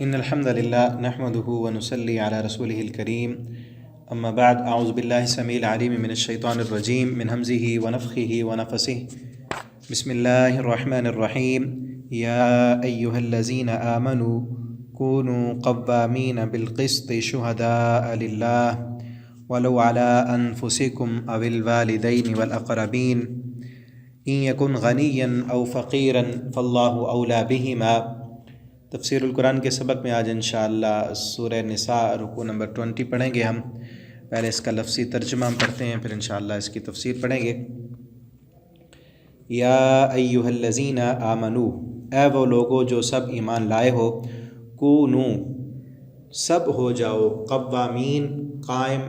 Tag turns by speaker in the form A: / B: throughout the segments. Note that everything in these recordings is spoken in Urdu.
A: إن الحمد لله نحمده ونصلي على رسوله الكريم أما بعد أعوذ بالله السميع العليم من الشيطان الرجيم من همزه ونفخه ونفسه بسم الله الرحمن الرحيم يا أيها الذين آمنوا كونوا قوامين بالقسط شهداء لله ولو على أنفسكم أو الوالدين والأقربين إن يكن غنيا أو فقيرا فالله أولى بهما۔ تفسیر القرآن کے سبق میں آج انشاءاللہ سورہ نساء رکوع نمبر 20 پڑھیں گے ہم۔ پہلے اس کا لفظی ترجمہ ہم پڑھتے ہیں، پھر انشاءاللہ اس کی تفسیر پڑھیں گے۔ یا ایھا الذین آمنو، اے وہ لوگو جو سب ایمان لائے ہو، کونو سب ہو جاؤ، قوامین قائم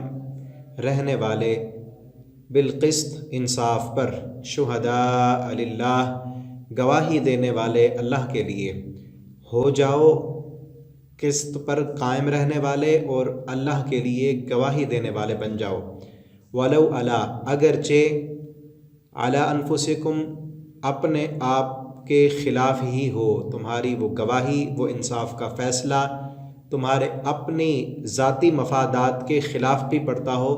A: رہنے والے، بالقسط انصاف پر، شہداء للہ گواہی دینے والے اللہ کے لیے۔ ہو جاؤ قسط پر قائم رہنے والے اور اللہ کے لیے گواہی دینے والے بن جاؤ۔ ولو علی اگرچہ علی انفسکم اپنے آپ کے خلاف ہی ہو، تمہاری وہ گواہی، وہ انصاف کا فیصلہ تمہارے اپنی ذاتی مفادات کے خلاف بھی پڑتا ہو،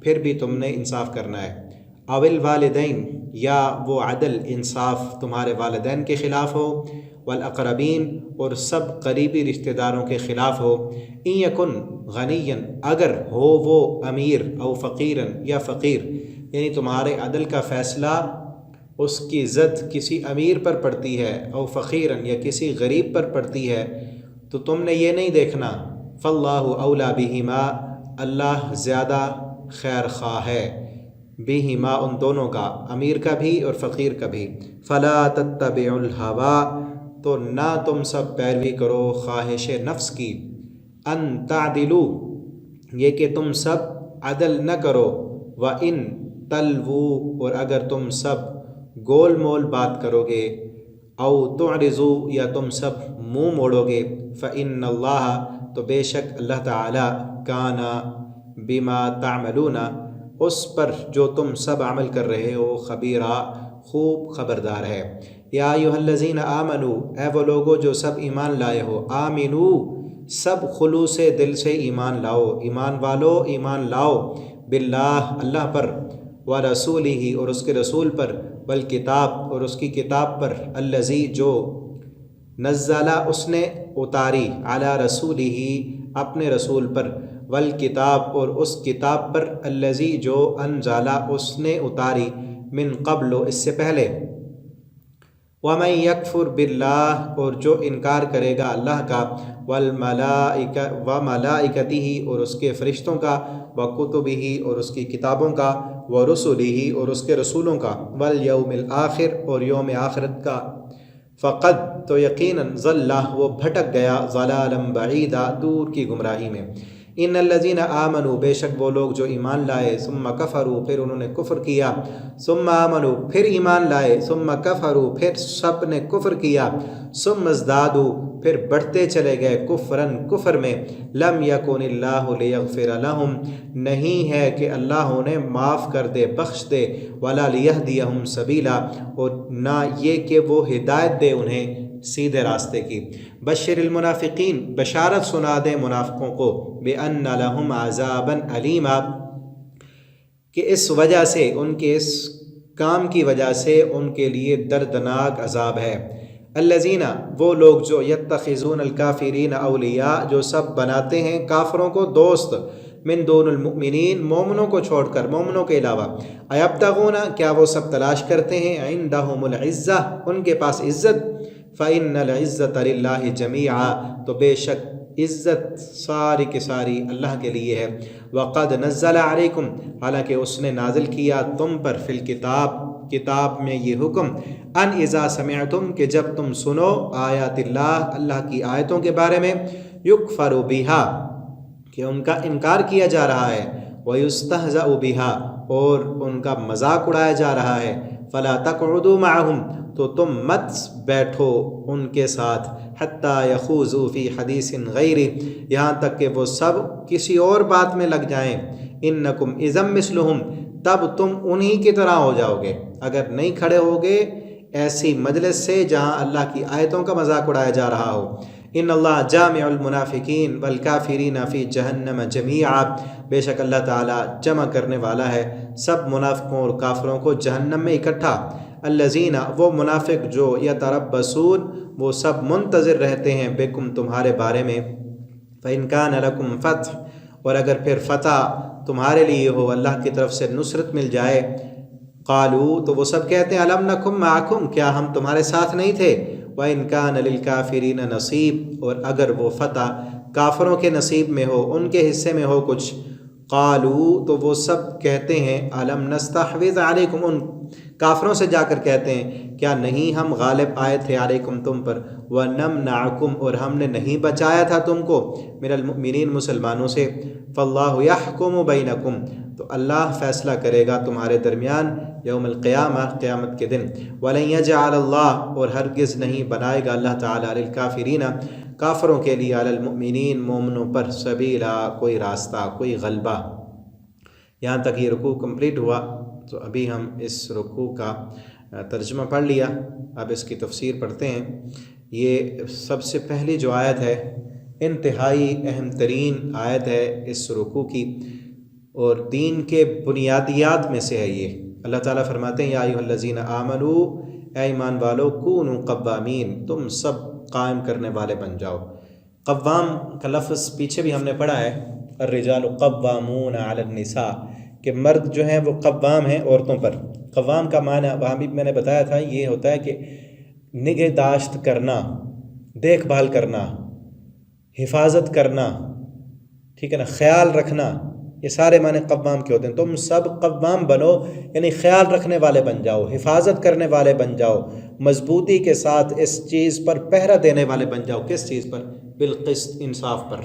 A: پھر بھی تم نے انصاف کرنا ہے۔ اول والدین، یا وہ عدل انصاف تمہارے والدین کے خلاف ہو، والاقربین اور سب قریبی رشتہ داروں کے خلاف ہو۔ ان یکن غنیا، اگر ہو وہ امیر، او فقیرن یا فقیر، یعنی تمہارے عدل کا فیصلہ اس کی زد کسی امیر پر پڑتی ہے، او فقیرن یا کسی غریب پر پڑتی ہے، تو تم نے یہ نہیں دیکھنا، فاللہ اولی بہما، اللہ زیادہ خیر خواہ ہے، بہما ان دونوں کا، امیر کا بھی اور فقیر کا بھی۔ فلا تتبعوا الہوی، تو نہ تم سب پیروی کرو خواہش نفس کی، ان تعدلوا، یہ کہ تم سب عدل نہ کرو، وَإِن تَلْوُوا، اور اگر تم سب گول مول بات کرو گے، او تعرضوا، یا تم سب منہ موڑو گے، فإن اللہ، تو بے شک اللہ تعالی، کان بما تعملون، اس پر جو تم سب عمل کر رہے ہو، خبیرہ، خوب خبردار ہے۔ یا ایھا الذین آمنو، اے وہ لوگو جو سب ایمان لائے ہو، آمنو سب خلوص دل سے ایمان لاؤ، ایمان والو ایمان لاؤ، باللہ اللہ پر، ورسولہ اور اس کے رسول پر، والکتاب اور اس کی کتاب پر، الذی جو نزل اس نے اتاری، علی رسولہ اپنے رسول پر، والکتاب اور اس کتاب پر، الذی جو انزل اس نے اتاری، من قبل اس سے پہلے، وَمَن يَكْفُرْ بِاللَّهِ اور جو انکار کرے گا اللہ کا، وَمَلَائِكَتِهِ اور اس کے فرشتوں کا، وَكُتُبِهِ اور اس کی کتابوں کا، وَرُسُلِهِ اور اس کے رسولوں کا، وَالْيَوْمِ الْآخِرِ اور یوم آخرت کا، فقد تو یقیناً ضل وہ بھٹک گیا، ضلالا بعیدا دور کی گمراہی میں۔ ان الذین آمنوا بے شک وہ لوگ جو ایمان لائے، ثم کفروا پھر انہوں نے کفر کیا، ثم آمنوا پھر ایمان لائے، ثم کفروا پھر سب نے کفر کیا، ثم ازدادوا پھر بڑھتے چلے گئے کفرن کفر میں، لم یکن اللہ لیغفر لہم نہیں ہے کہ اللہ انہیں معاف کر دے، بخش دے، ولا لیہدیہم سبیلا اور نہ یہ کہ وہ ہدایت دے انہیں سیدھے راستے کی۔ بشر المنافقین بشارت سنا دے منافقوں کو، بأن لہم عذابا علیما کہ اس وجہ سے، ان کے اس کام کی وجہ سے ان کے لیے دردناک عذاب ہے۔ الذین وہ لوگ جو یتخذون الکافرین اولیاء جو سب بناتے ہیں کافروں کو دوست، من دون المؤمنین مومنوں کو چھوڑ کر، مومنوں کے علاوہ، ایبتغون کیا وہ سب تلاش کرتے ہیں، عندہم العزہ ان کے پاس عزت، فإن العزة للہ جمیعا تو بے شک عزت ساری کی ساری اللہ کے لیے ہے۔ وقد نزل علیکم حالانکہ اس نے نازل کیا تم پر، فی الکتاب کتاب میں یہ حکم، ان اذا سمعتم کہ جب تم سنو، آیات اللہ اللہ کی آیتوں کے بارے میں، یکفر بہا کہ ان کا انکار کیا جا رہا ہے، ویستہزأ بہا اور ان کا مذاق اڑایا جا رہا ہے، فلا تقعدوا معہم تو تم مت بیٹھو ان کے ساتھ، حتی یخوضوا فی حدیث غیرہ یہاں تک کہ وہ سب کسی اور بات میں لگ جائیں، انکم اذا مثلہم تب تم انہی کی طرح ہو جاؤ گے، اگر نہیں کھڑے ہوگے ایسی مجلس سے جہاں اللہ کی آیتوں کا مذاق اڑایا جا رہا ہو۔ ان اللہ جامع المنافقین والکافرین فی جہنم جمیعا، بے شک اللہ تعالیٰ جمع کرنے والا ہے سب منافقوں اور کافروں کو جہنم میں اکٹھا۔ الذین، وہ منافق جو یتربصون، وہ سب منتظر رہتے ہیں بکم، تمہارے بارے میں، فإن کان لکم فتح، اور اگر پھر فتح تمہارے لیے ہو، اللہ کی طرف سے نصرت مل جائے، قالوا، تو وہ سب کہتے ہیں الم نکم معکم، کیا ہم تمہارے ساتھ نہیں تھے، وإن کان للکافرین نصیب، اور اگر وہ فتح کافروں کے نصیب میں ہو، ان کے حصے میں ہو کچھ، قالوا، تو وہ سب کہتے ہیں الم نستحوذ علیکم، ان کافروں سے جا کر کہتے ہیں کیا نہیں ہم غالب آئے تھے علیکم، تم پر، ونمنعکم، اور ہم نے نہیں بچایا تھا تم کو، من المؤمنین، مسلمانوں سے، فاللہ یحکم بینکم، تو اللہ فیصلہ کرے گا تمہارے درمیان، یوم القیامہ، قیامت کے دن، ولن یجعل اللہ، اور ہرگز نہیں بنائے گا اللہ تعالیٰ، للکافرین، کافروں کے لیے، علی المؤمنین، مومنوں پر، سبیلا، کوئی راستہ، کوئی غلبہ۔ یہاں تک یہ رکوع کمپلیٹ ہوا، تو ابھی ہم اس رکوع کا ترجمہ پڑھ لیا، اب اس کی تفسیر پڑھتے ہیں۔ یہ سب سے پہلی جو آیت ہے، انتہائی اہم ترین آیت ہے اس رکوع کی، اور دین کے بنیادیات میں سے ہے یہ۔ اللہ تعالیٰ فرماتے ہیں یا ایھا الذین آمنوا، اے ایمان والو، کونوا قوامین، تم سب قائم کرنے والے بن جاؤ۔ قوام کا لفظ پیچھے بھی ہم نے پڑھا ہے، الرجال قوامون علی النساء، کہ مرد جو ہیں وہ قوام ہیں عورتوں پر۔ قوام کا معنی وہاں بھی میں نے بتایا تھا، یہ ہوتا ہے کہ نگہداشت کرنا، دیکھ بھال کرنا، حفاظت کرنا، ٹھیک ہے نا، خیال رکھنا، یہ سارے معنی قوام کے ہوتے ہیں۔ تم سب قوام بنو، یعنی خیال رکھنے والے بن جاؤ، حفاظت کرنے والے بن جاؤ، مضبوطی کے ساتھ اس چیز پر پہرا دینے والے بن جاؤ۔ کس چیز پر؟ بالقسط، انصاف پر،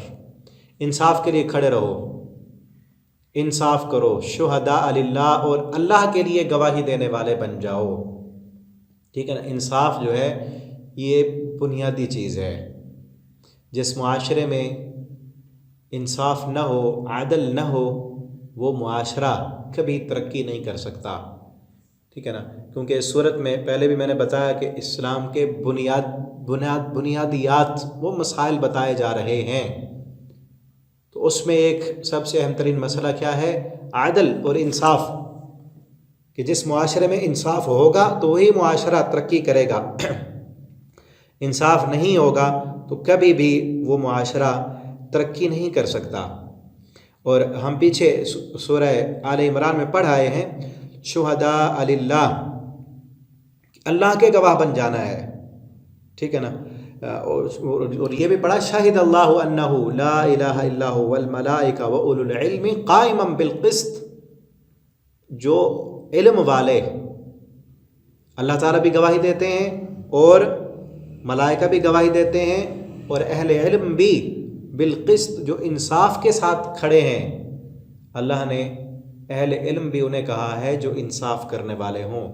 A: انصاف کے لیے کھڑے رہو، انصاف کرو، شہداء للہ، اور اللہ کے لیے گواہی دینے والے بن جاؤ، ٹھیک ہے نا۔ انصاف جو ہے یہ بنیادی چیز ہے۔ جس معاشرے میں انصاف نہ ہو، عدل نہ ہو، وہ معاشرہ کبھی ترقی نہیں کر سکتا، ٹھیک ہے نا۔ کیونکہ اس صورت میں پہلے بھی میں نے بتایا کہ اسلام کے بنیادیات، وہ مسائل بتائے جا رہے ہیں، تو اس میں ایک سب سے اہم ترین مسئلہ کیا ہے؟ عدل اور انصاف، کہ جس معاشرے میں انصاف ہوگا تو وہی معاشرہ ترقی کرے گا، انصاف نہیں ہوگا تو کبھی بھی وہ معاشرہ ترقی نہیں کر سکتا۔ اور ہم پیچھے سورہ آل عمران میں پڑھ آئے ہیں، شہداء للہ، اللہ کے گواہ بن جانا ہے، ٹھیک ہے نا۔ اور یہ بھی پڑھا شاہد اللہ انہ لا الہ الا هو والملائکہ واولو العلم قائما بالقسط، جو علم والے، اللہ تعالیٰ بھی گواہی دیتے ہیں اور ملائکہ بھی گواہی دیتے ہیں، اور اہل علم بھی بالقسط، جو انصاف کے ساتھ کھڑے ہیں، اللہ نے اہل علم بھی انہیں کہا ہے جو انصاف کرنے والے ہوں۔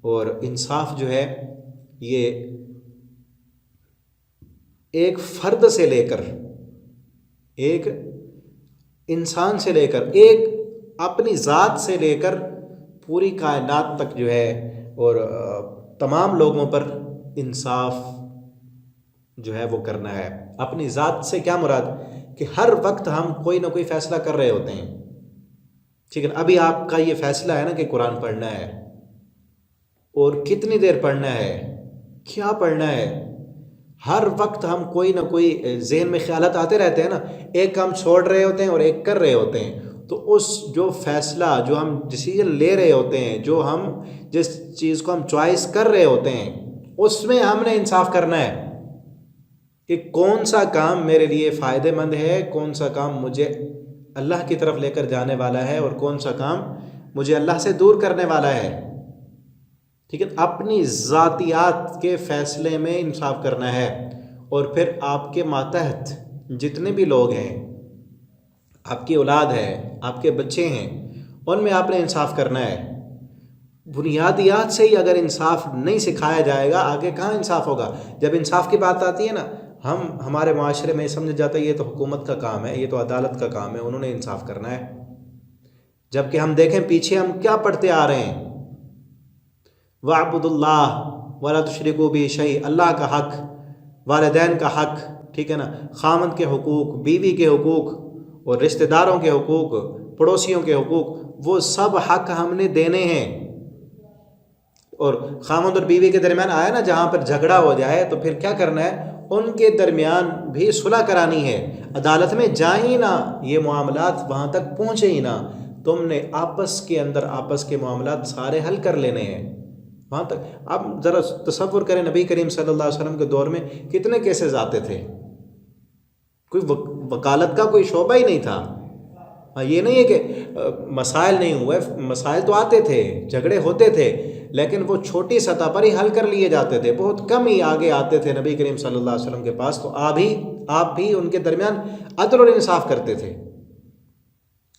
A: اور انصاف جو ہے یہ ایک فرد سے لے کر، ایک انسان سے لے کر، ایک اپنی ذات سے لے کر پوری کائنات تک جو ہے، اور تمام لوگوں پر انصاف جو ہے وہ کرنا ہے۔ اپنی ذات سے کیا مراد؟ کہ ہر وقت ہم کوئی نہ کوئی فیصلہ کر رہے ہوتے ہیں، ٹھیک ہے نا۔ ابھی آپ کا یہ فیصلہ ہے نا کہ قرآن پڑھنا ہے، اور کتنی دیر پڑھنا ہے، کیا پڑھنا ہے، ہر وقت ہم کوئی نہ کوئی ذہن میں خیالات آتے رہتے ہیں نا، ایک کام چھوڑ رہے ہوتے ہیں اور ایک کر رہے ہوتے ہیں، تو اس جو فیصلہ، جو ہم ڈیسیجن لے رہے ہوتے ہیں، جو ہم جس چیز کو ہم چوائس کر رہے ہوتے ہیں، اس میں ہم نے انصاف کرنا ہے کہ کون سا کام میرے لیے فائدہ مند ہے، کون سا کام مجھے اللہ کی طرف لے کر جانے والا ہے، اور کون سا کام مجھے اللہ سے دور کرنے والا ہے، ٹھیک ہے۔ اپنی ذاتیات کے فیصلے میں انصاف کرنا ہے، اور پھر آپ کے ماتحت جتنے بھی لوگ ہیں، آپ کی اولاد ہے، آپ کے بچے ہیں، ان میں آپ نے انصاف کرنا ہے۔ بنیادیات سے ہی اگر انصاف نہیں سکھایا جائے گا، آگے کہاں انصاف ہوگا؟ جب انصاف کی بات آتی ہے نا، ہمارے معاشرے میں سمجھ جاتا ہے یہ تو حکومت کا کام ہے، یہ تو عدالت کا کام ہے، انہوں نے انصاف کرنا ہے۔ جبکہ ہم دیکھیں پیچھے ہم کیا پڑھتے آ رہے ہیں، وَاعْبُدُوا اللَّهَ وَلَا تُشْرِكُوا بِهِ شَيْئًا، اللہ کا حق، والدین کا حق، ٹھیک ہے نا، خامند کے حقوق، بیوی کے حقوق اور رشتہ داروں کے حقوق، پڑوسیوں کے حقوق، وہ سب حق ہم نے دینے ہیں۔ اور خامند اور بیوی کے درمیان آیا نا جہاں پر جھگڑا ہو جائے تو پھر کیا کرنا ہے، ان کے درمیان بھی صلح کرانی ہے، عدالت میں جائیں ہی نہ، یہ معاملات وہاں تک پہنچے ہی نہ، تم نے آپس کے اندر آپس کے معاملات سارے حل کر لینے ہیں وہاں تک۔ آپ ذرا تصور کریں نبی کریم صلی اللہ علیہ وسلم کے دور میں کتنے کیسز آتے تھے، کوئی وکالت کا کوئی شعبہ ہی نہیں تھا۔ یہ نہیں ہے کہ مسائل نہیں ہوئے، مسائل تو آتے تھے، جھگڑے ہوتے تھے، لیکن وہ چھوٹی سطح پر ہی حل کر لیے جاتے تھے، بہت کم ہی آگے آتے تھے نبی کریم صلی اللہ علیہ وسلم کے پاس، تو آپ بھی ان کے درمیان عدل اور انصاف کرتے تھے،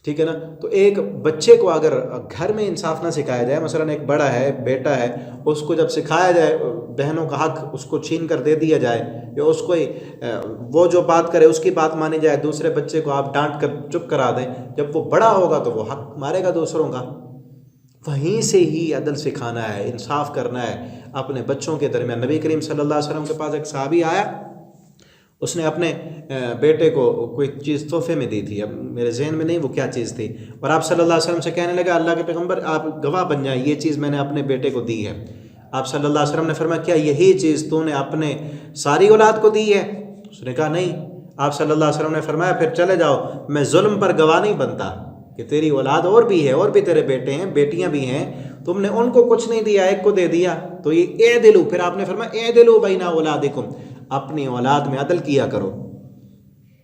A: ٹھیک ہے نا۔ تو ایک بچے کو اگر گھر میں انصاف نہ سکھایا جائے، مثلا ایک بڑا ہے، بیٹا ہے، اس کو جب سکھایا جائے بہنوں کا حق اس کو چھین کر دے دیا جائے، یا اس کو وہ جو بات کرے اس کی بات مانی جائے، دوسرے بچے کو آپ ڈانٹ کر چپ کرا دیں، جب وہ بڑا ہوگا تو وہ حق مارے گا دوسروں کا۔ وہیں سے ہی عدل سکھانا ہے، انصاف کرنا ہے اپنے بچوں کے درمیان۔ نبی کریم صلی اللہ علیہ وسلم کے پاس ایک صحابی آیا، اس نے اپنے بیٹے کو کوئی چیز تحفے میں دی تھی، اب میرے ذہن میں نہیں وہ کیا چیز تھی، اور آپ صلی اللہ علیہ وسلم سے کہنے لگا اللہ کے پیغمبر آپ گواہ بن جائیں، یہ چیز میں نے اپنے بیٹے کو دی ہے۔ آپ صلی اللہ علیہ وسلم نے فرمایا کیا یہی چیز تو نے اپنے ساری اولاد کو دی ہے؟ اس نے کہا نہیں۔ آپ صلی اللہ علیہ وسلم نے فرمایا پھر چلے جاؤ، میں ظلم پر گواہ نہیں بنتا کہ تیری اولاد اور بھی ہے، اور بھی تیرے بیٹے ہیں، بیٹیاں بھی ہیں، تم نے ان کو کچھ نہیں دیا، ایک کو دے دیا، تو یہ اعدلوا، پھر آپ نے فرمایا اعدلوا بین اولادکم، اپنی اولاد میں عدل کیا کرو۔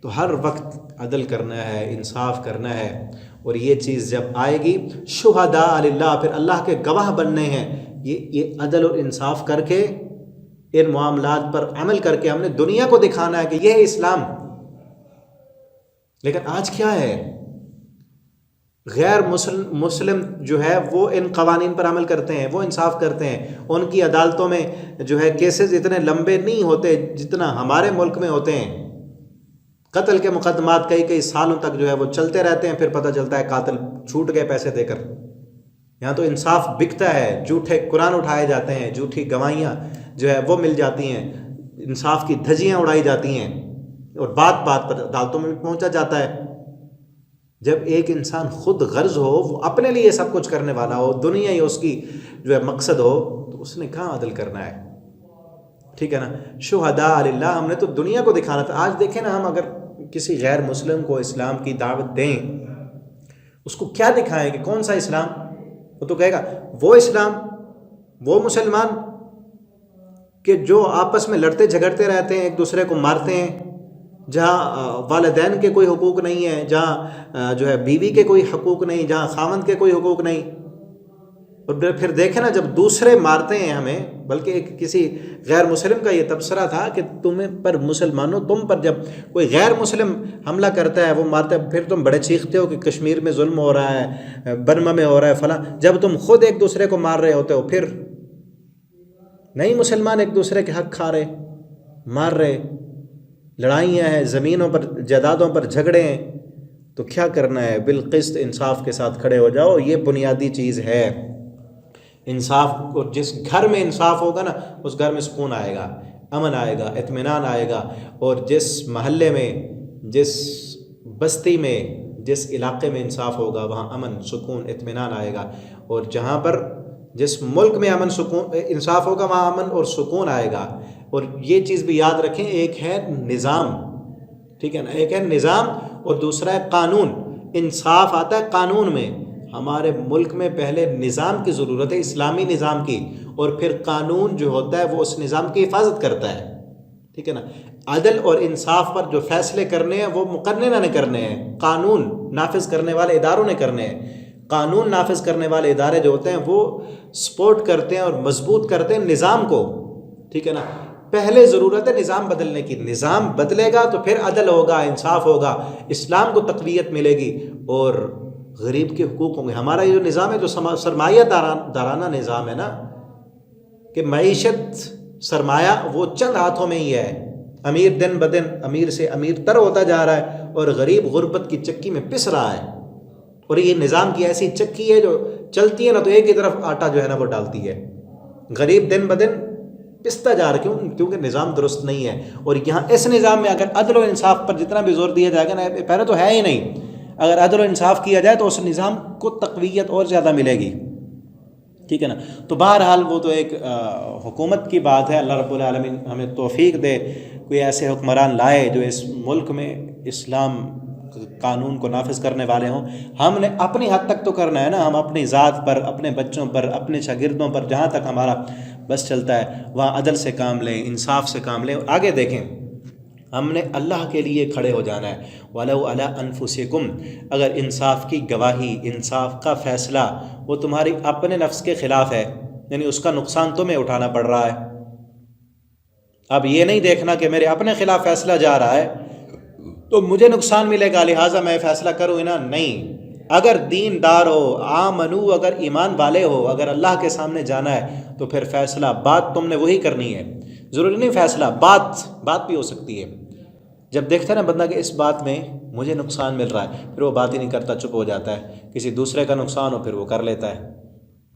A: تو ہر وقت عدل کرنا ہے، انصاف کرنا ہے، اور یہ چیز جب آئے گی شہداء للہ، پھر اللہ کے گواہ بننے ہیں، یہ عدل اور انصاف کر کے ان معاملات پر عمل کر کے ہم نے دنیا کو دکھانا ہے کہ یہ ہے اسلام۔ لیکن آج کیا ہے، غیر مسلم جو ہے وہ ان قوانین پر عمل کرتے ہیں، وہ انصاف کرتے ہیں، ان کی عدالتوں میں جو ہے کیسز اتنے لمبے نہیں ہوتے جتنا ہمارے ملک میں ہوتے ہیں۔ قتل کے مقدمات کئی سالوں تک جو ہے وہ چلتے رہتے ہیں، پھر پتہ چلتا ہے قاتل چھوٹ گئے پیسے دے کر۔ یہاں تو انصاف بکتا ہے، جھوٹے قرآن اٹھائے جاتے ہیں، جھوٹی گواہیاں جو ہے وہ مل جاتی ہیں، انصاف کی دھجیاں اڑائی جاتی ہیں، اور بات پر عدالتوں میں بھی پہنچا جاتا ہے۔ جب ایک انسان خود غرض ہو، وہ اپنے لیے سب کچھ کرنے والا ہو، دنیا ہی اس کی جو ہے مقصد ہو، تو اس نے کہاں عدل کرنا ہے، ٹھیک ہے نا۔ شہداء للہ، ہم نے تو دنیا کو دکھانا تھا۔ آج دیکھیں نا، ہم اگر کسی غیر مسلم کو اسلام کی دعوت دیں، اس کو کیا دکھائیں کہ کون سا اسلام؟ وہ تو کہے گا وہ اسلام، وہ مسلمان کہ جو آپس میں لڑتے جھگڑتے رہتے ہیں، ایک دوسرے کو مارتے ہیں، جہاں والدین کے کوئی حقوق نہیں ہے، جہاں جو ہے بیوی کے کوئی حقوق نہیں، جہاں خاوند کے کوئی حقوق نہیں۔ اور پھر دیکھیں نا، جب دوسرے مارتے ہیں ہمیں، بلکہ ایک کسی غیر مسلم کا یہ تبصرہ تھا کہ تمہیں پر مسلمانوں، تم پر جب کوئی غیر مسلم حملہ کرتا ہے، وہ مارتا ہے، پھر تم بڑے چیختے ہو کہ کشمیر میں ظلم ہو رہا ہے، برما میں ہو رہا ہے، فلاں، جب تم خود ایک دوسرے کو مار رہے ہوتے ہو، پھر نہیں مسلمان ایک دوسرے کے حق کھا رہے، مار رہے، لڑائیاں ہیں، زمینوں پر جائیدادوں پر جھگڑے ہیں، تو کیا کرنا ہے؟ بالقسط انصاف کے ساتھ کھڑے ہو جاؤ، یہ بنیادی چیز ہے انصاف۔ اور جس گھر میں انصاف ہوگا نا، اس گھر میں سکون آئے گا، امن آئے گا، اطمینان آئے گا، اور جس محلے میں، جس بستی میں، جس علاقے میں انصاف ہوگا، وہاں امن، سکون، اطمینان آئے گا۔ اور جہاں پر جس ملک میں امن، سکون، انصاف ہوگا، وہاں امن اور سکون آئے گا۔ اور یہ چیز بھی یاد رکھیں، ایک ہے نظام، ٹھیک ہے نا، ایک ہے نظام اور دوسرا ہے قانون۔ انصاف آتا ہے قانون میں، ہمارے ملک میں پہلے نظام کی ضرورت ہے، اسلامی نظام کی، اور پھر قانون جو ہوتا ہے وہ اس نظام کی حفاظت کرتا ہے، ٹھیک ہے نا۔ عدل اور انصاف پر جو فیصلے کرنے ہیں وہ مقننہ نے کرنے ہیں، قانون نافذ کرنے والے اداروں نے کرنے ہیں۔ قانون نافذ کرنے والے ادارے جو ہوتے ہیں وہ سپورٹ کرتے ہیں اور مضبوط کرتے ہیں نظام کو، ٹھیک ہے نا۔ پہلے ضرورت ہے نظام بدلنے کی، نظام بدلے گا تو پھر عدل ہوگا، انصاف ہوگا، اسلام کو تقویت ملے گی، اور غریب کے حقوق ہوں گے۔ ہمارا یہ جو نظام ہے، جو سرمایہ دارانہ نظام ہے نا، کہ معیشت، سرمایہ وہ چند ہاتھوں میں ہی ہے، امیر دن بدن امیر سے امیر تر ہوتا جا رہا ہے، اور غریب غربت کی چکی میں پس رہا ہے۔ اور یہ نظام کی ایسی چکی ہے جو چلتی ہے نا، تو ایک ہی طرف آٹا جو ہے نا وہ ڈالتی ہے، غریب دن بدن پستا جا رہا ہے، کیونکہ نظام درست نہیں ہے۔ اور یہاں اس نظام میں اگر عدل و انصاف پر جتنا بھی زور دیا جائے گا نا، پہلے تو ہے ہی نہیں، اگر عدل و انصاف کیا جائے تو اس نظام کو تقویت اور زیادہ ملے گی، ٹھیک ہے نا۔ تو بہرحال وہ تو ایک حکومت کی بات ہے، اللہ رب العالمین ہمیں توفیق دے، کوئی ایسے حکمران لائے جو اس ملک میں اسلام قانون کو نافذ کرنے والے ہوں۔ ہم نے اپنی حد تک تو کرنا ہے نا، ہم اپنی ذات پر، اپنے بچوں پر، اپنے شاگردوں پر، جہاں تک ہمارا بس چلتا ہے وہاں عدل سے کام لیں، انصاف سے کام لیں۔ آگے دیکھیں، ہم نے اللہ کے لیے کھڑے ہو جانا ہے۔ وَلَوْ عَلَىٰ أَنفُسِكُمْ، اگر انصاف کی گواہی، انصاف کا فیصلہ وہ تمہاری اپنے نفس کے خلاف ہے، یعنی اس کا نقصان تمہیں اٹھانا پڑ رہا ہے۔ اب یہ نہیں دیکھنا کہ میرے اپنے خلاف فیصلہ جا رہا ہے تو مجھے نقصان ملے گا لہٰذا میں فیصلہ کروں نا، نہیں۔ اگر دیندار ہو، آمنو، اگر ایمان والے ہو، اگر اللہ کے سامنے جانا ہے تو پھر فیصلہ بات تم نے وہی کرنی ہے، ضروری نہیں فیصلہ، بات بھی ہو سکتی ہے۔ جب دیکھتا ہے نا بندہ کہ اس بات میں مجھے نقصان مل رہا ہے، پھر وہ بات ہی نہیں کرتا، چپ ہو جاتا ہے۔ کسی دوسرے کا نقصان ہو پھر وہ کر لیتا ہے،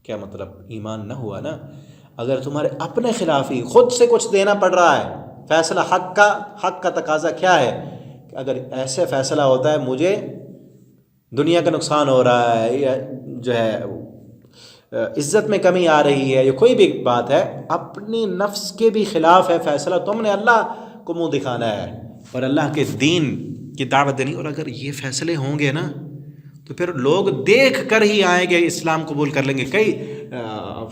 A: کیا مطلب؟ ایمان نہ ہوا نا۔ اگر تمہارے اپنے خلاف ہی خود سے کچھ دینا پڑ رہا ہے فیصلہ، حق کا تقاضا کیا ہے کہ اگر ایسے فیصلہ ہوتا ہے مجھے دنیا کا نقصان ہو رہا ہے، یا جو ہے عزت میں کمی آ رہی ہے، یا کوئی بھی بات ہے، اپنی نفس کے بھی خلاف ہے فیصلہ، تم نے اللہ کو منہ دکھانا ہے اور اللہ کے دین کی دعوت دینی۔ اور اگر یہ فیصلے ہوں گے نا تو پھر لوگ دیکھ کر ہی آئیں گے، اسلام قبول کر لیں گے۔ کئی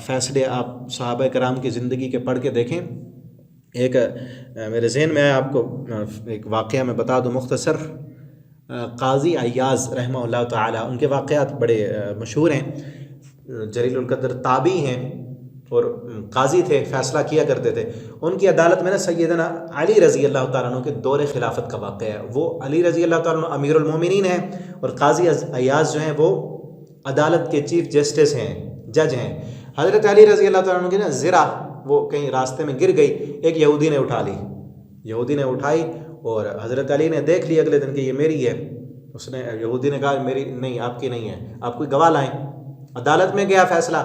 A: فیصلے آپ صحابہ کرام کی زندگی کے پڑھ کے دیکھیں۔ ایک میرے ذہن میں ہے، آپ کو ایک واقعہ میں بتا دوں مختصر۔ قاضی عیاض رحمہ اللہ تعالی، ان کے واقعات بڑے مشہور ہیں، جلیل القدر تابعی ہیں اور قاضی تھے، فیصلہ کیا کرتے تھے۔ ان کی عدالت میں نا سیدنا علی رضی اللہ تعالیٰ عنہ کے دور خلافت کا واقعہ ہے۔ وہ علی رضی اللہ تعالیٰ عنہ امیر المومنین ہیں اور قاضی عیاض جو ہیں وہ عدالت کے چیف جسٹس ہیں، جج ہیں۔ حضرت علی رضی اللہ تعالیٰ عنہ کی نا زرہ وہ کہیں راستے میں گر گئی، ایک یہودی نے اٹھا لی، یہودی نے اٹھائی اور حضرت علی نے دیکھ لی اگلے دن کہ یہ میری ہے۔ اس نے، یہودی نے کہا میری نہیں، آپ کی نہیں ہے، آپ کوئی گواہ لائیں۔ عدالت میں گیا فیصلہ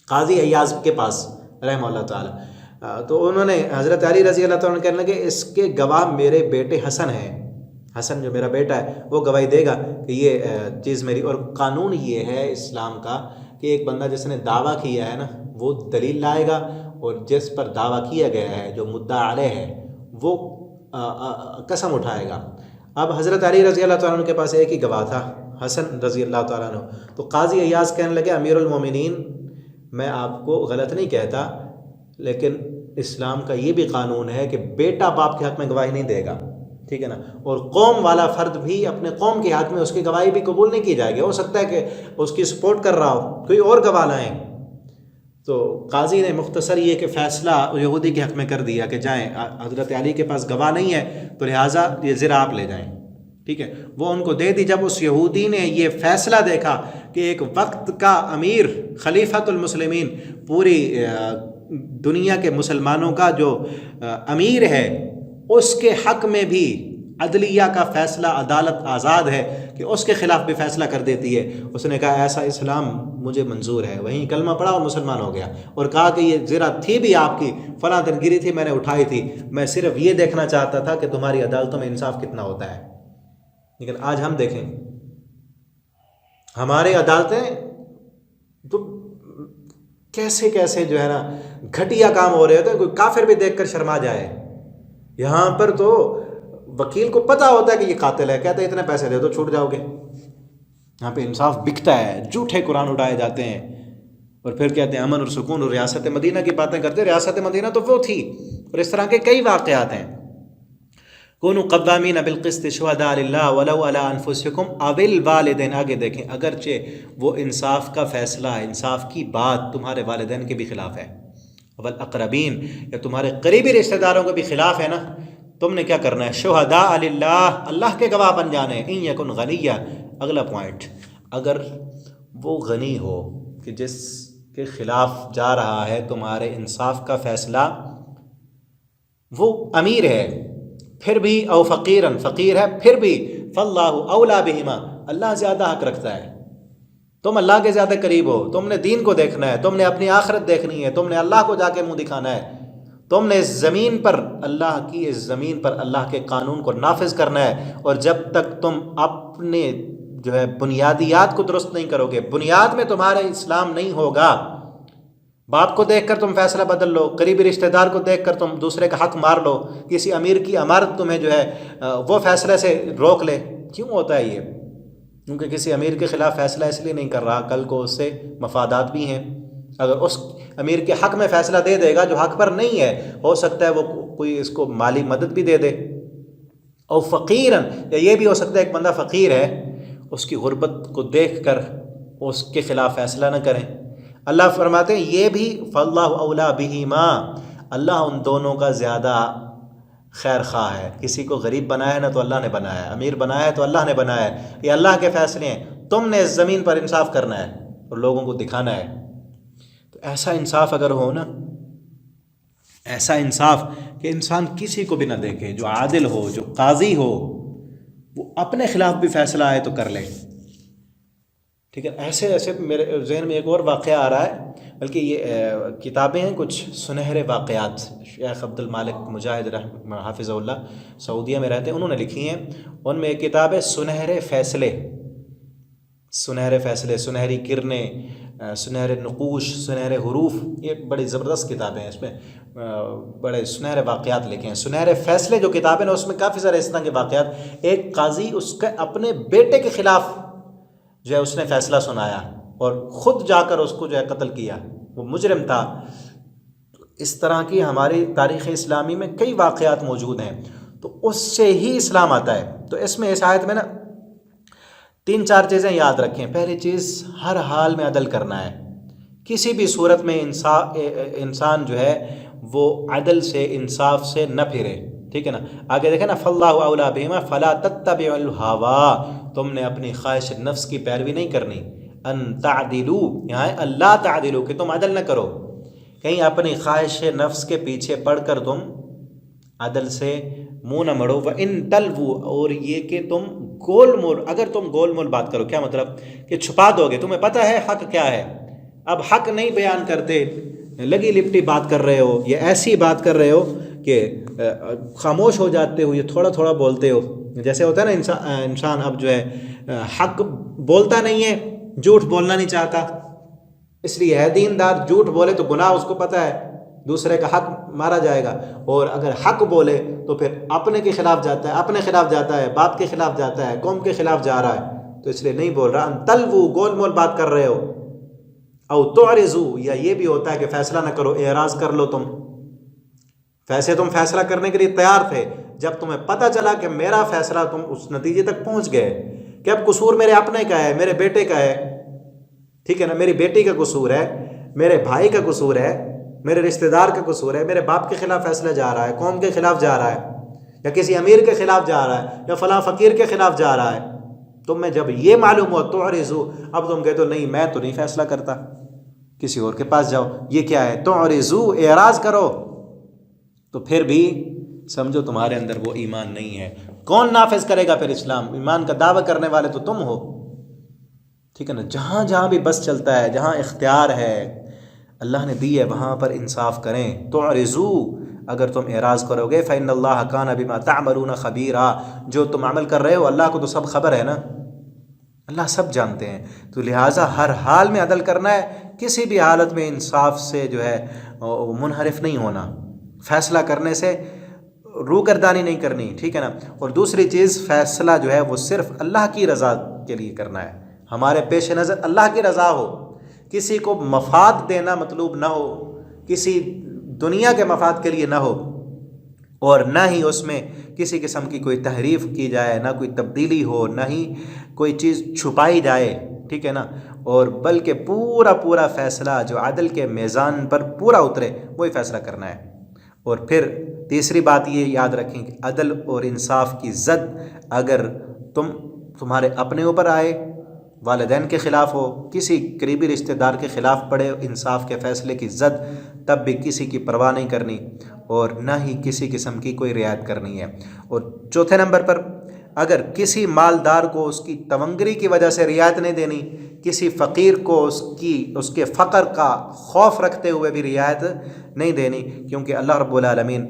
A: قاضی عیاض کے پاس رحمہ اللہ تعالیٰ، تو انہوں نے حضرت علی رضی اللہ تعالیٰ کہنے لگے اس کے گواہ میرے بیٹے حسن ہیں، حسن جو میرا بیٹا ہے وہ گواہی دے گا کہ یہ چیز میری۔ اور قانون یہ ہے اسلام کا کہ ایک بندہ جس نے دعویٰ کیا ہے نا وہ دلیل لائے گا، اور جس پر دعویٰ کیا گیا ہے جو مدعا علیہ ہے وہ قسم اٹھائے گا۔ اب حضرت علی رضی اللہ تعالیٰ عنہ کے پاس ایک ہی گواہ تھا، حسن رضی اللہ تعالیٰ عنہ۔ تو قاضی عیاض کہنے لگے امیر المومنین، میں آپ کو غلط نہیں کہتا، لیکن اسلام کا یہ بھی قانون ہے کہ بیٹا باپ کے حق میں گواہی نہیں دے گا، ٹھیک ہے نا، اور قوم والا فرد بھی اپنے قوم کے حق میں اس کی گواہی بھی قبول نہیں کی جائے گی۔ ہو سکتا ہے کہ اس کی سپورٹ کر رہا ہو، کوئی اور گواہ لائیں۔ تو قاضی نے مختصر یہ کہ فیصلہ یہودی کے حق میں کر دیا کہ جائیں، حضرت علی کے پاس گواہ نہیں ہے تو لہٰذا یہ زرہ آپ لے جائیں، ٹھیک ہے۔ وہ ان کو دے دی۔ جب اس یہودی نے یہ فیصلہ دیکھا کہ ایک وقت کا امیر، خلیفۃ المسلمین، پوری دنیا کے مسلمانوں کا جو امیر ہے، اس کے حق میں بھی عدلیہ کا فیصلہ، عدالت آزاد ہے کہ اس کے خلاف بھی فیصلہ کر دیتی ہے، اس نے کہا ایسا اسلام مجھے منظور ہے۔ وہیں کلمہ پڑھا اور مسلمان ہو گیا، اور کہا کہ یہ زرہ تھی بھی آپ کی، فلاں دن گری تھی، میں نے اٹھائی تھی، میں صرف یہ دیکھنا چاہتا تھا کہ تمہاری عدالتوں میں انصاف کتنا ہوتا ہے۔ لیکن آج ہم دیکھیں ہمارے عدالتیں تو کیسے کیسے جو ہے نا گھٹیا کام ہو رہے ہوتے ہیں، کوئی کافر بھی دیکھ کر شرما جائے۔ یہاں پر تو وکیل کو پتہ ہوتا ہے کہ یہ قاتل ہے، کہتے ہیں اتنے پیسے دے دو چھوٹ جاؤ گے۔ یہاں پہ انصاف بکتا ہے، جھوٹے قرآن اٹھائے جاتے ہیں، اور پھر کہتے ہیں امن اور سکون، اور ریاست مدینہ کی باتیں کرتے ہیں۔ ریاست مدینہ تو وہ تھی، اور اس طرح کے کئی واقعات ہیں۔ کونوا قوامین بالقسط شہداء للہ ولو علی انفسکم او الوالدین، آگے دیکھیں، اگرچہ وہ انصاف کا فیصلہ، انصاف کی بات تمہارے والدین کے بھی خلاف ہے، والاقربین، یا تمہارے قریبی رشتہ داروں کے بھی خلاف ہے نا، تم نے کیا کرنا ہے؟ شہداء للہ، اللہ کے گواہ بن جانے۔ ان یکن غنیہ، اگلا پوائنٹ، اگر وہ غنی ہو کہ جس کے خلاف جا رہا ہے تمہارے انصاف کا فیصلہ، وہ امیر ہے پھر بھی، او فقیرن، فقیر ہے پھر بھی، فاللہ اولا بہما، اللہ زیادہ حق رکھتا ہے۔ تم اللہ کے زیادہ قریب ہو، تم نے دین کو دیکھنا ہے، تم نے اپنی آخرت دیکھنی ہے، تم نے اللہ کو جا کے منہ دکھانا ہے۔ تم نے اس زمین پر اللہ کی اس زمین پر اللہ کے قانون کو نافذ کرنا ہے، اور جب تک تم اپنے جو ہے بنیادیات کو درست نہیں کرو گے، بنیاد میں تمہارے اسلام نہیں ہوگا، باپ کو دیکھ کر تم فیصلہ بدل لو، قریبی رشتہ دار کو دیکھ کر تم دوسرے کا حق مار لو، کسی امیر کی عمارت تمہیں جو ہے وہ فیصلے سے روک لے، کیوں ہوتا ہے یہ؟ کیونکہ کسی امیر کے خلاف فیصلہ اس لیے نہیں کر رہا، کل کو اس سے مفادات بھی ہیں۔ اگر اس امیر کے حق میں فیصلہ دے دے گا جو حق پر نہیں ہے، ہو سکتا ہے وہ کوئی اس کو مالی مدد بھی دے دے، اور فقیراً، یا یہ بھی ہو سکتا ہے ایک بندہ فقیر ہے، اس کی غربت کو دیکھ کر اس کے خلاف فیصلہ نہ کریں۔ اللہ فرماتے ہیں یہ بھی فاللہ اولیٰ بہما، اللہ ان دونوں کا زیادہ خیر خواہ ہے۔ کسی کو غریب بنایا ہے نا تو اللہ نے بنایا ہے، امیر بنایا ہے تو اللہ نے بنایا ہے، یہ اللہ کے فیصلے ہیں۔ تم نے اس زمین پر انصاف کرنا ہے اور لوگوں کو دکھانا ہے۔ تو ایسا انصاف اگر ہو نا، ایسا انصاف کہ انسان کسی کو بھی نہ دیکھے، جو عادل ہو، جو قاضی ہو، وہ اپنے خلاف بھی فیصلہ آئے تو کر لے، ٹھیک ہے۔ ایسے میرے ذہن میں ایک اور واقعہ آ رہا ہے، بلکہ یہ کتابیں ہیں کچھ سنہرے واقعات، شیخ عبد المالک مجاہد حافظ اللہ سعودیہ میں رہتے ہیں، انہوں نے لکھی ہیں۔ ان میں ایک کتاب ہے سنہرے فیصلے، سنہرے فیصلے، سنہری کرنیں، سنہرے نقوش، سنہرے حروف، یہ بڑی زبردست کتابیں ہیں، اس میں بڑے سنہرے واقعات لکھے ہیں۔ سنہرے فیصلے جو کتابیں ہیں اس میں کافی سارے اس طرح کے واقعات، ایک قاضی اس کے اپنے بیٹے کے خلاف جو ہے اس نے فیصلہ سنایا اور خود جا کر اس کو جو ہے قتل کیا، وہ مجرم تھا۔ اس طرح کی ہماری تاریخ اسلامی میں کئی واقعات موجود ہیں، تو اس سے ہی اسلام آتا ہے۔ تو اس میں اس آیت میں نا 3-4 چیزیں یاد رکھیں۔ پہلی چیز، ہر حال میں عدل کرنا ہے، کسی بھی صورت میں انسان جو ہے وہ عدل سے، انصاف سے نہ پھرے، ٹھیک ہے نا۔ آگے دیکھیں نا، فاللہ اولیٰ بہما فلا تتبعوا الہویٰ، تم نے اپنی خواہش نفس کی پیروی نہیں کرنی، ان تعدلوا، یہاں ہے اللہ تعدلوا، کہ تم عدل نہ کرو، کہیں اپنی خواہش نفس کے پیچھے پڑھ کر تم عدل سے منہ نہ مڑو۔ وَإِن تَلْوُوا، اور یہ کہ تم گول مول، اگر تم گول مول بات کرو، کیا مطلب کہ چھپا دو گے، تمہیں پتہ ہے حق کیا ہے، اب حق نہیں بیان کرتے، لگی لپٹی بات کر رہے ہو، یا ایسی بات کر رہے ہو کہ خاموش ہو جاتے ہو، یہ تھوڑا تھوڑا بولتے ہو، جیسے ہوتا ہے نا انسان اب جو ہے حق بولتا نہیں ہے، جھوٹ بولنا نہیں چاہتا، اس لیے ہے دیندار، جھوٹ بولے تو گناہ اس کو پتہ ہے، دوسرے کا حق مارا جائے گا، اور اگر حق بولے تو پھر اپنے کے خلاف جاتا ہے، اپنے خلاف جاتا ہے، باپ کے خلاف جاتا ہے، قوم کے خلاف جا رہا ہے، تو اس لیے نہیں بول رہا۔ ان تلووا، گول مول بات کر رہے ہو، او تعرضوا، یا یہ بھی ہوتا ہے کہ فیصلہ نہ کرو، اعراض کر لو، تم فیصلہ کرنے کے لیے تیار تھے، جب تمہیں پتہ چلا کہ میرا فیصلہ، تم اس نتیجے تک پہنچ گئے کہ اب قصور میرے اپنے کا ہے، میرے بیٹے کا ہے، ٹھیک ہے نا، میری بیٹی کا قصور ہے، میرے بھائی کا قصور ہے، میرے رشتہ دار کا قصور ہے، میرے باپ کے خلاف فیصلہ جا رہا ہے، قوم کے خلاف جا رہا ہے، یا کسی امیر کے خلاف جا رہا ہے، یا فلاں فقیر کے خلاف جا رہا ہے، تم میں جب یہ معلوم ہوا تعرضوا، اب تم کہتے ہو نہیں میں تو نہیں فیصلہ کرتا، کسی اور کے پاس جاؤ، یہ کیا ہے؟ تعرضوا، اعراض کرو، تو پھر بھی سمجھو تمہارے اندر وہ ایمان نہیں ہے۔ کون نافذ کرے گا پھر اسلام؟ ایمان کا دعویٰ کرنے والے تو تم ہو، ٹھیک ہے نا۔ جہاں جہاں بھی بس چلتا ہے، جہاں اختیار ہے، اللہ نے دی ہے، وہاں پر انصاف کریں۔ تعرضوا، اگر تم اعراض کرو گے، فإن اللہ کان بما تعملون خبیرا، جو تم عمل کر رہے ہو اللہ کو تو سب خبر ہے نا، اللہ سب جانتے ہیں۔ تو لہٰذا ہر حال میں عدل کرنا ہے، کسی بھی حالت میں انصاف سے جو ہے منحرف نہیں ہونا، فیصلہ کرنے سے روگردانی نہیں کرنی، ٹھیک ہے نا۔ اور دوسری چیز، فیصلہ جو ہے وہ صرف اللہ کی رضا کے لیے کرنا ہے، ہمارے پیش نظر اللہ کی رضا ہو، کسی کو مفاد دینا مطلوب نہ ہو، کسی دنیا کے مفاد کے لیے نہ ہو، اور نہ ہی اس میں کسی قسم کی کوئی تحریف کی جائے، نہ کوئی تبدیلی ہو، نہ ہی کوئی چیز چھپائی جائے، ٹھیک ہے نا، اور بلکہ پورا فیصلہ جو عدل کے میزان پر پورا اترے، وہی فیصلہ کرنا ہے۔ اور پھر تیسری بات یہ یاد رکھیں کہ عدل اور انصاف کی زد اگر تمہارے اپنے اوپر آئے، والدین کے خلاف ہو، کسی قریبی رشتہ دار کے خلاف پڑے انصاف کے فیصلے کی زد، تب بھی کسی کی پرواہ نہیں کرنی، اور نہ ہی کسی قسم کی کوئی رعایت کرنی ہے۔ اور چوتھے نمبر پر اگر کسی مالدار کو اس کی تونگری کی وجہ سے رعایت نہیں دینی، کسی فقیر کو اس کے فقر کا خوف رکھتے ہوئے بھی رعایت نہیں دینی، کیونکہ اللہ رب العالمین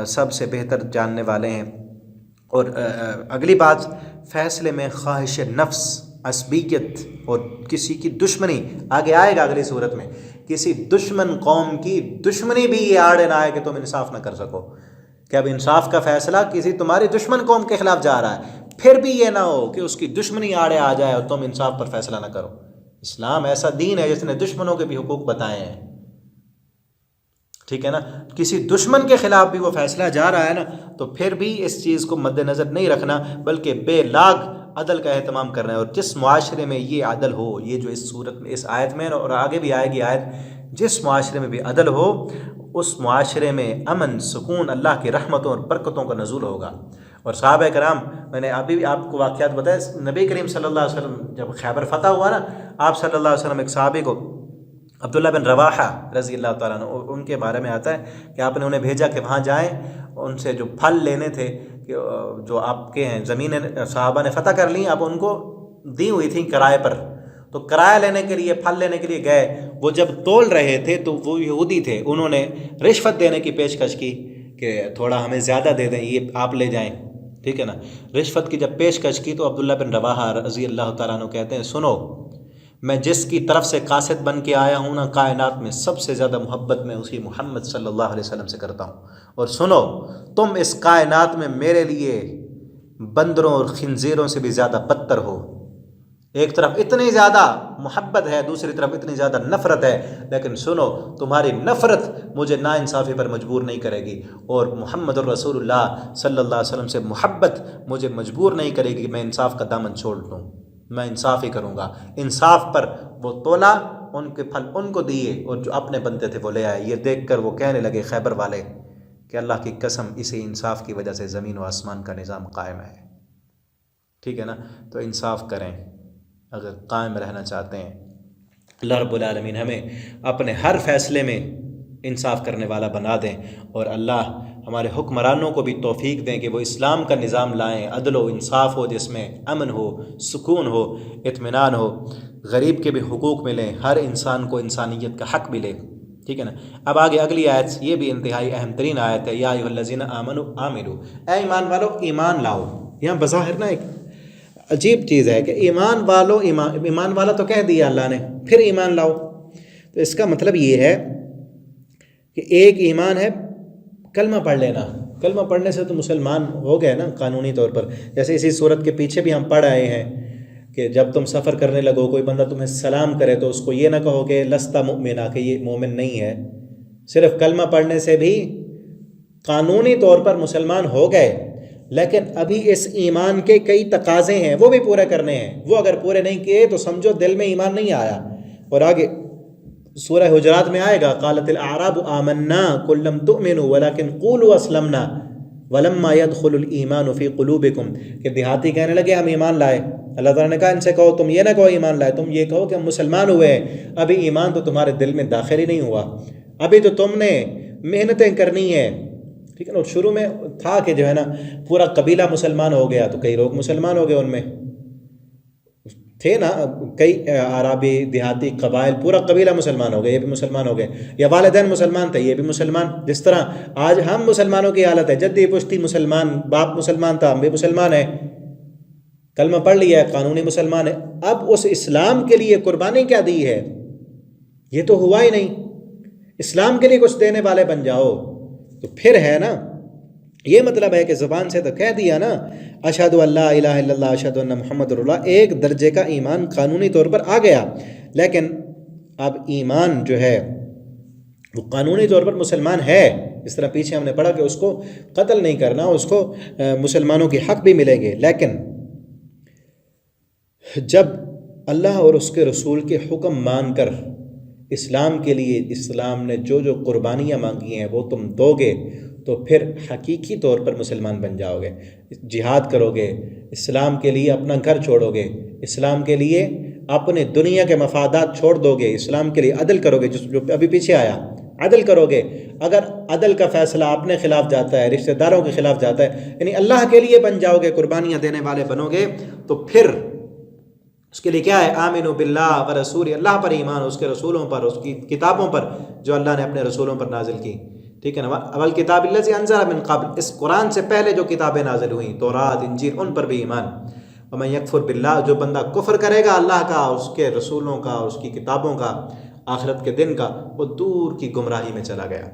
A: سب سے بہتر جاننے والے ہیں۔ اور اگلی بات، فیصلے میں خواہش نفس، عصبیت اور کسی کی دشمنی، آگے آئے گا اگلی صورت میں، کسی دشمن قوم کی دشمنی بھی یہ آڑے نہ آئے کہ تم انصاف نہ کر سکو، کہ اب انصاف کا فیصلہ کسی تمہاری دشمن قوم کے خلاف جا رہا ہے، پھر بھی یہ نہ ہو کہ اس کی دشمنی آڑے آ جائے اور تم انصاف پر فیصلہ نہ کرو۔ اسلام ایسا دین ہے جس نے دشمنوں کے بھی حقوق بتائے ہیں، ٹھیک ہے نا؟ کسی دشمن کے خلاف بھی وہ فیصلہ جا رہا ہے نا، تو پھر بھی اس چیز کو مد نظر نہیں رکھنا، بلکہ بے لاگ عدل کا اہتمام کرنا ہے۔ اور جس معاشرے میں یہ عدل ہو، یہ جو اس صورت میں اس آیت میں اور آگے بھی آئے گی آیت، جس معاشرے میں بھی عدل ہو، اس معاشرے میں امن، سکون، اللہ کی رحمتوں اور برکتوں کا نزول ہوگا۔ اور صحابہ کرام، میں نے ابھی بھی آپ کو واقعات بتائے، نبی کریم صلی اللہ علیہ وسلم جب خیبر فتح ہوا نا، آپ صلی اللہ علیہ وسلم ایک صحابی کو، عبداللہ بن رواحہ رضی اللہ تعالیٰ عنہ، ان کے بارے میں آتا ہے کہ آپ نے انہیں بھیجا کہ وہاں جائیں، ان سے جو پھل لینے تھے کہ جو آپ کے ہیں زمینیں صحابہ نے فتح کر لیں، اب ان کو دی ہوئی تھیں کرائے پر، تو کرایہ لینے کے لیے، پھل لینے کے لیے گئے، وہ جب تول رہے تھے تو وہ یہودی تھے، انہوں نے رشوت دینے کی پیشکش کی کہ تھوڑا ہمیں زیادہ دے دیں، یہ آپ لے جائیں، ٹھیک ہے نا؟ رشوت کی جب پیشکش کی تو عبداللہ بن رواحہ رضی اللہ تعالیٰ عنہ کہتے ہیں، سنو، میں جس کی طرف سے قاصد بن کے آیا ہوں نا، کائنات میں سب سے زیادہ محبت میں اسی محمد صلی اللہ علیہ وسلم سے کرتا ہوں، اور سنو، تم اس کائنات میں میرے لیے بندروں اور خنزیروں سے بھی زیادہ بدتر ہو۔ ایک طرف اتنی زیادہ محبت ہے، دوسری طرف اتنی زیادہ نفرت ہے، لیکن سنو، تمہاری نفرت مجھے ناانصافی پر مجبور نہیں کرے گی، اور محمد الرسول اللہ صلی اللہ علیہ وسلم سے محبت مجھے مجبور نہیں کرے گی کہ میں انصاف کا دامن چھوڑ دوں، میں انصاف ہی کروں گا۔ انصاف پر وہ تولا، ان کے پھل ان کو دیے، اور جو اپنے بنتے تھے وہ لے آئے۔ یہ دیکھ کر وہ کہنے لگے خیبر والے کہ اللہ کی قسم، اسی انصاف کی وجہ سے زمین و آسمان کا نظام قائم ہے، ٹھیک ہے نا؟ تو انصاف کریں اگر قائم رہنا چاہتے ہیں۔ اللہ رب العالمین ہمیں اپنے ہر فیصلے میں انصاف کرنے والا بنا دیں، اور اللہ ہمارے حکمرانوں کو بھی توفیق دیں کہ وہ اسلام کا نظام لائیں، عدل و انصاف ہو، جس میں امن ہو، سکون ہو، اطمینان ہو، غریب کے بھی حقوق ملیں، ہر انسان کو انسانیت کا حق ملے، ٹھیک ہے نا؟ اب آگے اگلی آیت، یہ بھی انتہائی اہم ترین آیت ہے، یا ایھا الذین آمنوا آمنوا، اے ایمان والو ایمان لاؤ۔ یہاں بظاہر نا ایک عجیب چیز ہے کہ ایمان والو، ایمان والا تو کہہ دیا اللہ نے، پھر ایمان لاؤ، تو اس کا مطلب یہ ہے کہ ایک ایمان ہے کلمہ پڑھ لینا، کلمہ پڑھنے سے تو مسلمان ہو گئے نا قانونی طور پر، جیسے اسی صورت کے پیچھے بھی ہم پڑھ آئے ہیں کہ جب تم سفر کرنے لگو، کوئی بندہ تمہیں سلام کرے تو اس کو یہ نہ کہو کہ لست مؤمنا، کہ یہ مومن نہیں ہے، صرف کلمہ پڑھنے سے بھی قانونی طور پر مسلمان ہو گئے، لیکن ابھی اس ایمان کے کئی تقاضے ہیں، وہ بھی پورے کرنے ہیں، وہ اگر پورے نہیں کیے تو سمجھو دل میں ایمان نہیں آیا۔ اور آگے سورہ حجرات میں آئے گا، قالت الاعراب آمنا قل لم تؤمنوا ولکن قولوا اسلمنا ولما يدخل الايمان في قلوبكم، کہ دیہاتی کہنے لگے ہم ایمان لائے، اللہ تعالیٰ نے کہا ان سے کہو تم یہ نہ کہو ایمان لائے، تم یہ کہو کہ ہم مسلمان ہوئے ہیں، ابھی ایمان تو تمہارے دل میں داخل ہی نہیں ہوا، ابھی تو تم نے محنتیں کرنی ہیں، ٹھیک ہے نا؟ اور شروع میں تھا کہ جو ہے نا پورا قبیلہ مسلمان ہو گیا، تو کئی لوگ مسلمان ہو گئے، ان میں تھے نا کئی عربی دیہاتی قبائل، پورا قبیلہ مسلمان ہو گئے، یہ بھی مسلمان ہو گئے، یا والدین مسلمان تھے یہ بھی مسلمان، جس طرح آج ہم مسلمانوں کی حالت ہے، جدی پشتی مسلمان، باپ مسلمان تھا، ہم بھی مسلمان ہیں، کلمہ پڑھ لیا ہے، قانونی مسلمان ہے، اب اس اسلام کے لیے قربانی کیا دی ہے؟ یہ تو ہوا ہی نہیں، اسلام کے لیے کچھ دینے والے بن جاؤ، تو پھر ہے نا، یہ مطلب ہے کہ زبان سے تو کہہ دیا نا اشہد ان لا الہ الا اللہ اشہد ان محمد رسول اللہ، ایک درجے کا ایمان قانونی طور پر آ گیا، لیکن اب ایمان جو ہے وہ قانونی طور پر مسلمان ہے، اس طرح پیچھے ہم نے پڑھا کہ اس کو قتل نہیں کرنا، اس کو مسلمانوں کے حق بھی ملیں گے، لیکن جب اللہ اور اس کے رسول کے حکم مان کر اسلام کے لیے اسلام نے جو جو قربانیاں مانگی ہیں وہ تم دو گے، تو پھر حقیقی طور پر مسلمان بن جاؤ گے، جہاد کرو گے، اسلام کے لیے اپنا گھر چھوڑو گے، اسلام کے لیے اپنے دنیا کے مفادات چھوڑ دو گے، اسلام کے لیے عدل کرو گے، جو ابھی پیچھے آیا عدل کرو گے، اگر عدل کا فیصلہ اپنے خلاف جاتا ہے، رشتہ داروں کے خلاف جاتا ہے، یعنی اللہ کے لیے بن جاؤ گے، قربانیاں دینے والے بنو گے، تو پھر اس کے لیے کیا ہے؟ آمنوا باللہ و رسول، اللہ پر ایمان، اس کے رسولوں پر، اس کی کتابوں پر جو اللہ نے اپنے رسولوں پر نازل کی، ٹھیک ہے نا، اول کتاب الذی انزل من قبل، اس قرآن سے پہلے جو کتابیں نازل ہوئیں، تورات، انجیل، ان پر بھی ایمان۔ ومن یکفر باللہ، جو بندہ کفر کرے گا اللہ کا، اس کے رسولوں کا، اس کی کتابوں کا، آخرت کے دن کا، وہ دور کی گمراہی میں چلا گیا۔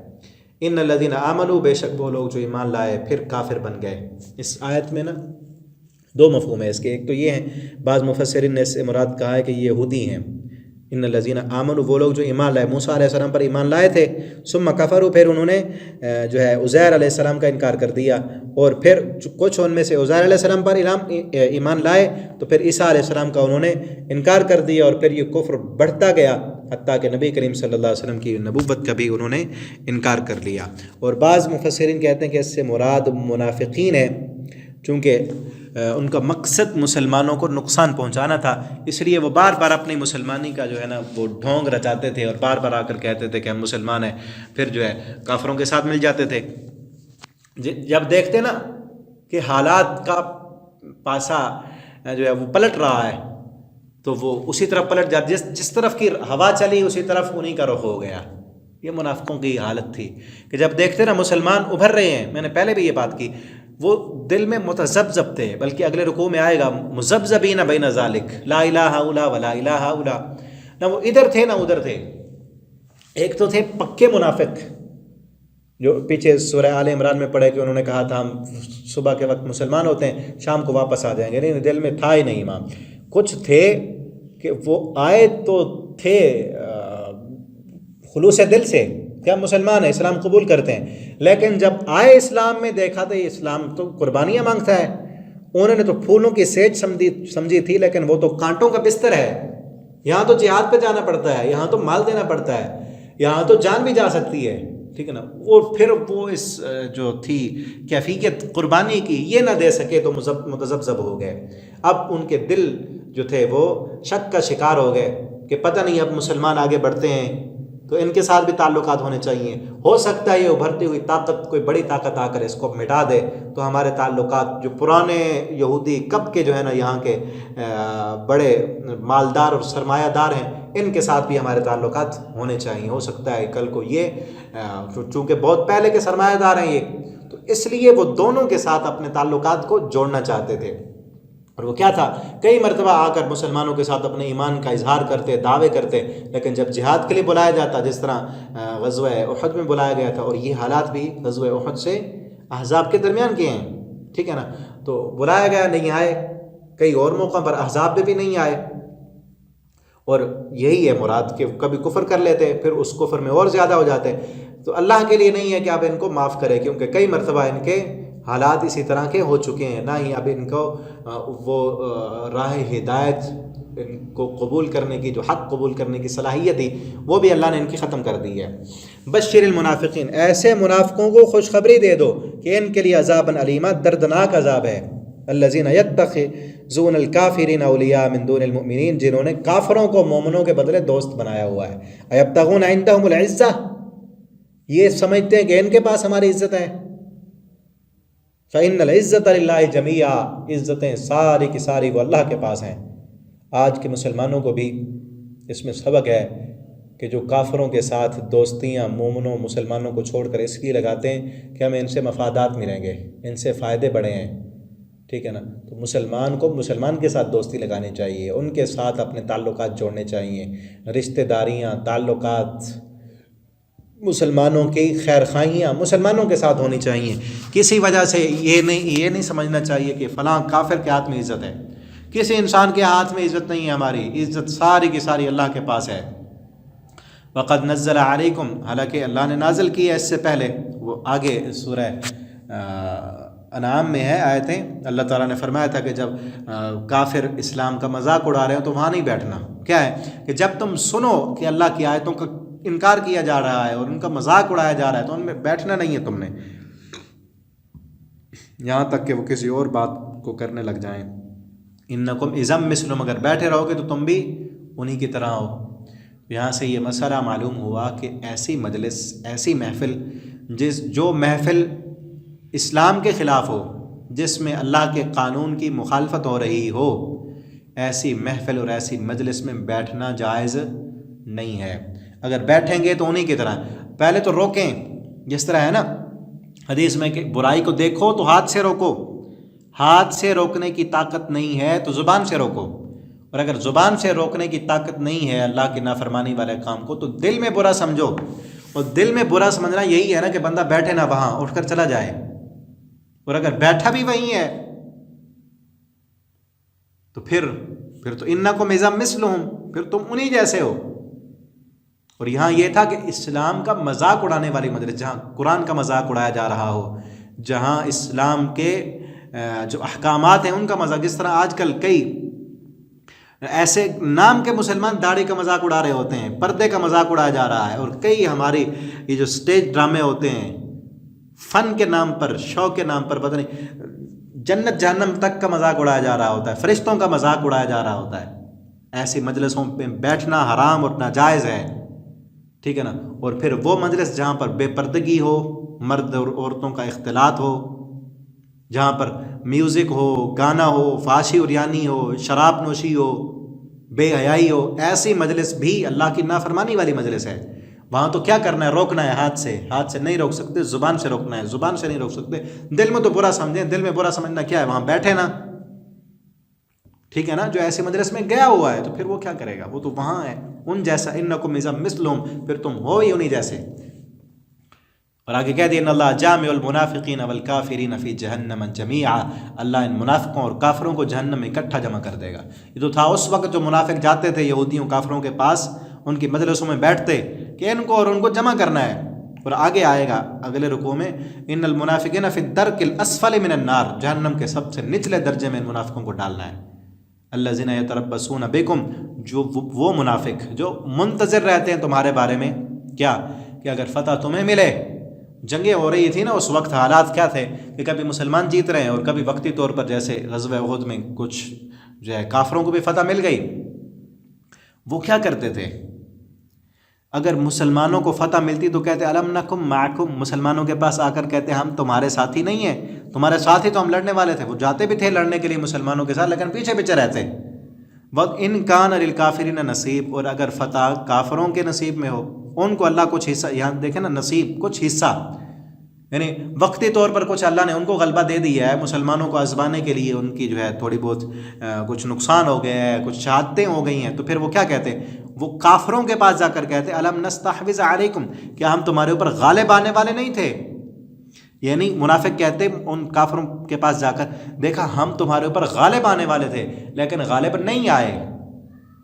A: ان الذین آمنوا، بے شک وہ لوگ جو ایمان لائے پھر کافر بن گئے۔ اس آیت میں نا دو مفہوم ہے اس کے، ایک تو یہ ہے، بعض مفسرین نے اس سے مراد کہا ہے کہ یہ یہودی ہیں، ان الذین آمنوا، وہ لوگ جو ایمان لائے، موسیٰ علیہ السلام پر ایمان لائے تھے، ثم کفروا، پھر انہوں نے جو ہے عزیر علیہ السلام کا انکار کر دیا، اور پھر کچھ ان میں سے عزیر علیہ السلام پر ایمان لائے تو پھر عیسیٰ علیہ السلام کا انہوں نے انکار کر دیا، اور پھر یہ کفر بڑھتا گیا، حتیٰ کہ نبی کریم صلی اللہ علیہ وسلم کی نبوت کا بھی انہوں نے انکار کر لیا۔ اور بعض مفسرین کہتے ہیں کہ اس سے مراد منافقین ہے، چونکہ ان کا مقصد مسلمانوں کو نقصان پہنچانا تھا، اس لیے وہ بار بار اپنی مسلمانی کا جو ہے نا وہ ڈھونگ رچاتے تھے، اور بار بار آ کر کہتے تھے کہ ہم مسلمان ہیں، پھر جو ہے کافروں کے ساتھ مل جاتے تھے۔ جب دیکھتے نا کہ حالات کا پاسا جو ہے وہ پلٹ رہا ہے، تو وہ اسی طرف پلٹ جاتے، جس طرف کی ہوا چلی اسی طرف انہی کا رخ ہو گیا۔ یہ منافقوں کی حالت تھی کہ جب دیکھتے نا مسلمان ابھر رہے ہیں، میں نے پہلے بھی یہ بات کی، وہ دل میں متذبذب تھے، بلکہ اگلے رکوع میں آئے گا مذبذبین بین ذالک، لا الہ الا ولا الہ الا، نہ وہ ادھر تھے نہ ادھر تھے۔ ایک تو تھے پکے منافق، جو پیچھے سورہ آل عمران میں پڑھے کہ انہوں نے کہا تھا ہم صبح کے وقت مسلمان ہوتے ہیں، شام کو واپس آ جائیں گے، نہیں، دل میں تھا ہی نہیں ایمان۔ کچھ تھے کہ وہ آئے تو تھے خلوص دل سے کہ ہم مسلمان ہیں، اسلام قبول کرتے ہیں، لیکن جب آئے اسلام میں دیکھا تو یہ اسلام تو قربانیاں مانگتا ہے، انہوں نے تو پھولوں کی سیج سمجھی تھی، لیکن وہ تو کانٹوں کا بستر ہے۔ یہاں تو جہاد پہ جانا پڑتا ہے، یہاں تو مال دینا پڑتا ہے، یہاں تو جان بھی جا سکتی ہے، ٹھیک ہے نا۔ وہ پھر وہ اس جو تھی کیفیت قربانی کی یہ نہ دے سکے تو متذبذب ہو گئے۔ اب ان کے دل جو تھے وہ شک کا شکار ہو گئے کہ پتہ نہیں اب مسلمان آگے بڑھتے ہیں تو ان کے ساتھ بھی تعلقات ہونے چاہیے، ہو سکتا ہے یہ ابھرتی ہوئی طاقت، کوئی بڑی طاقت آ کر اس کو مٹا دے تو ہمارے تعلقات، جو پرانے یہودی کب کے جو ہے نا یہاں کے بڑے مالدار اور سرمایہ دار ہیں، ان کے ساتھ بھی ہمارے تعلقات ہونے چاہیے، ہو سکتا ہے کل کو یہ چونکہ بہت پہلے کے سرمایہ دار ہیں یہ، تو اس لیے وہ دونوں کے ساتھ اپنے تعلقات کو جوڑنا چاہتے تھے۔ اور وہ کیا تھا، کئی مرتبہ آ کر مسلمانوں کے ساتھ اپنے ایمان کا اظہار کرتے، دعوے کرتے، لیکن جب جہاد کے لیے بلایا جاتا، جس طرح غزوہ احد میں بلایا گیا تھا، اور یہ حالات بھی غزوہ احد سے احزاب کے درمیان کے ہیں، ٹھیک ہے نا، تو بلایا گیا نہیں آئے، کئی اور موقع پر احزاب میں بھی نہیں آئے، اور یہی ہے مراد کہ کبھی کفر کر لیتے، پھر اس کفر میں اور زیادہ ہو جاتے، تو اللہ کے لیے نہیں ہے کہ آپ ان کو معاف کرے، کیونکہ کئی مرتبہ ان کے حالات اسی طرح کے ہو چکے ہیں، نہ ہی اب ان کو وہ راہ ہدایت ان کو قبول کرنے کی، جو حق قبول کرنے کی صلاحیت تھی، وہ بھی اللہ نے ان کی ختم کر دی ہے۔ بشر المنافقین، ایسے منافقوں کو خوشخبری دے دو کہ ان کے لیے عذاب علیمہ، دردناک عذاب ہے۔ الذین یتخذون الکافرین اولیاء من دون المؤمنین، جنہوں نے کافروں کو مومنوں کے بدلے دوست بنایا ہوا ہے۔ ایبتغون عندہم العزہ، یہ سمجھتے ہیں کہ ان کے پاس ہماری عزت ہے۔ فإن العزة للہ جمیعا، عزتیں ساری کی ساری وہ اللہ کے پاس ہیں۔ آج کے مسلمانوں کو بھی اس میں سبق ہے کہ جو کافروں کے ساتھ دوستیاں مومنوں مسلمانوں کو چھوڑ کر اس لیے لگاتے ہیں کہ ہمیں ان سے مفادات ملیں گے، ان سے فائدے بڑھے ہیں، ٹھیک ہے نا، تو مسلمان کو مسلمان کے ساتھ دوستی لگانی چاہیے، ان کے ساتھ اپنے تعلقات جوڑنے چاہیے، رشتہ داریاں، تعلقات، مسلمانوں کی خیر خواہیاں مسلمانوں کے ساتھ ہونی چاہیے۔ کسی وجہ سے یہ نہیں سمجھنا چاہیے کہ فلاں کافر کے ہاتھ میں عزت ہے، کسی انسان کے ہاتھ میں عزت نہیں ہے، ہماری عزت ساری کی ساری اللہ کے پاس ہے۔ وقد نزل علیکم، حالانکہ اللہ نے نازل کی ہے اس سے پہلے، وہ آگے سورہ انعام میں ہے آیتیں، اللہ تعالیٰ نے فرمایا تھا کہ جب کافر اسلام کا مذاق اڑا رہے ہو تو وہاں نہیں بیٹھنا۔ کیا ہے کہ جب تم سنو کہ اللہ کی آیتوں کا انکار کیا جا رہا ہے اور ان کا مذاق اڑایا جا رہا ہے تو ان میں بیٹھنا نہیں ہے تم نے، یہاں تک کہ وہ کسی اور بات کو کرنے لگ جائیں۔ انکم اذا مثلہم، اگر بیٹھے رہو گے تو تم بھی انہی کی طرح ہو۔ یہاں سے یہ مسئلہ معلوم ہوا کہ ایسی مجلس، ایسی محفل جو محفل اسلام کے خلاف ہو، جس میں اللہ کے قانون کی مخالفت ہو رہی ہو، ایسی محفل اور ایسی مجلس میں بیٹھنا جائز نہیں ہے۔ اگر بیٹھیں گے تو انہی کی طرح پہلے تو روکیں، جس طرح ہے نا حدیث میں کہ برائی کو دیکھو تو ہاتھ سے روکو، ہاتھ سے روکنے کی طاقت نہیں ہے تو زبان سے روکو، اور اگر زبان سے روکنے کی طاقت نہیں ہے اللہ کی نافرمانی والے کام کو، تو دل میں برا سمجھو، اور دل میں برا سمجھنا یہی ہے نا کہ بندہ بیٹھے نہ وہاں، اٹھ کر چلا جائے، اور اگر بیٹھا بھی وہیں ہے تو پھر تو انکم اذا مثلہم، پھر تم انہی جیسے ہو۔ اور یہاں یہ تھا کہ اسلام کا مذاق اڑانے والی مجلس، جہاں قرآن کا مذاق اڑایا جا رہا ہو، جہاں اسلام کے جو احکامات ہیں ان کا مذاق، جس طرح آج کل کئی ایسے نام کے مسلمان داڑھی کا مذاق اڑا رہے ہوتے ہیں، پردے کا مذاق اڑایا جا رہا ہے، اور کئی ہماری یہ جو سٹیج ڈرامے ہوتے ہیں فن کے نام پر، شو کے نام پر، پتہ نہیں جنت جہنم تک کا مذاق اڑایا جا رہا ہوتا ہے، فرشتوں کا مذاق اڑایا جا رہا ہوتا ہے۔ ایسی مجلسوں پہ بیٹھنا حرام اور ناجائز ہے، ٹھیک ہے نا۔ اور پھر وہ مجلس جہاں پر بے پردگی ہو، مرد اور عورتوں کا اختلاط ہو، جہاں پر میوزک ہو، گانا ہو، فحاشی عریانی ہو، شراب نوشی ہو، بے حیائی ہو، ایسی مجلس بھی اللہ کی نافرمانی والی مجلس ہے۔ وہاں تو کیا کرنا ہے؟ روکنا ہے ہاتھ سے نہیں روک سکتے، زبان سے روکنا ہے، زبان سے نہیں روک سکتے۔ دل میں تو برا سمجھیں، دل میں برا سمجھنا کیا ہے؟ وہاں بیٹھے نا، ٹھیک ہے نا۔ جو ایسی مجلس میں گیا ہوا ہے تو پھر وہ کیا کرے گا؟ وہ تو وہاں ہے ان جیسا، انکم اذا مثلہم، پھر تم ہو ہی انہی جیسے۔ اور آگے کہہ دیا ان اللہ جامع المنافقین والکافرین فی جہنم جمیعا، اللہ ان منافقوں اور کافروں کو جہنم میں اکٹھا جمع کر دے گا۔ یہ تو تھا اس وقت جو منافق جاتے تھے یہودیوں کافروں کے پاس، ان کی مجلسوں میں بیٹھتے کہ ان کو اور ان کو جمع کرنا ہے۔ اور آگے آئے گا اگلے رکوع میں ان المنافقین فی الدرک الاسفل من النار، جہنم کے سب سے نچلے درجے میں ان منافقوں کو ڈالنا ہے۔ الذین یتربصون بکم، جو وہ منافق جو منتظر رہتے ہیں تمہارے بارے میں، کیا کہ اگر فتح تمہیں ملے۔ جنگیں ہو رہی تھی نا اس وقت، حالات کیا تھے کہ کبھی مسلمان جیت رہے ہیں اور کبھی وقتی طور پر جیسے غزوہ احد میں کچھ جو ہے کافروں کو بھی فتح مل گئی۔ وہ کیا کرتے تھے؟ اگر مسلمانوں کو فتح ملتی تو کہتے الم نکم معکم، مسلمانوں کے پاس آ کر کہتے ہم تمہارے ساتھی نہیں ہیں، تمہارے ساتھ ہی تو ہم لڑنے والے تھے۔ وہ جاتے بھی تھے لڑنے کے لیے مسلمانوں کے ساتھ، لیکن پیچھے پیچھے رہتے۔ وَإِن كَانَ لِلْكَافِرِينَ نصیب، اور اگر فتح کافروں کے نصیب میں ہو، ان کو اللہ کچھ حصہ، یہاں دیکھیں نا نصیب کچھ حصہ، یعنی وقتی طور پر کچھ اللہ نے ان کو غلبہ دے دیا ہے مسلمانوں کو آزمانے کے لیے، ان کی جو ہے تھوڑی بہت کچھ نقصان ہو گیا ہے، کچھ شہادتیں ہو گئی ہیں، تو پھر وہ کیا کہتے ہیں؟ وہ کافروں کے پاس جا کر کہتے الم نستحوذ علیکم، کیا ہم تمہارے اوپر غالب آنے والے نہیں تھے؟ یعنی منافق کہتے ان کافروں کے پاس جا کر دیکھا ہم تمہارے اوپر غالب آنے والے تھے لیکن غالب نہیں آئے،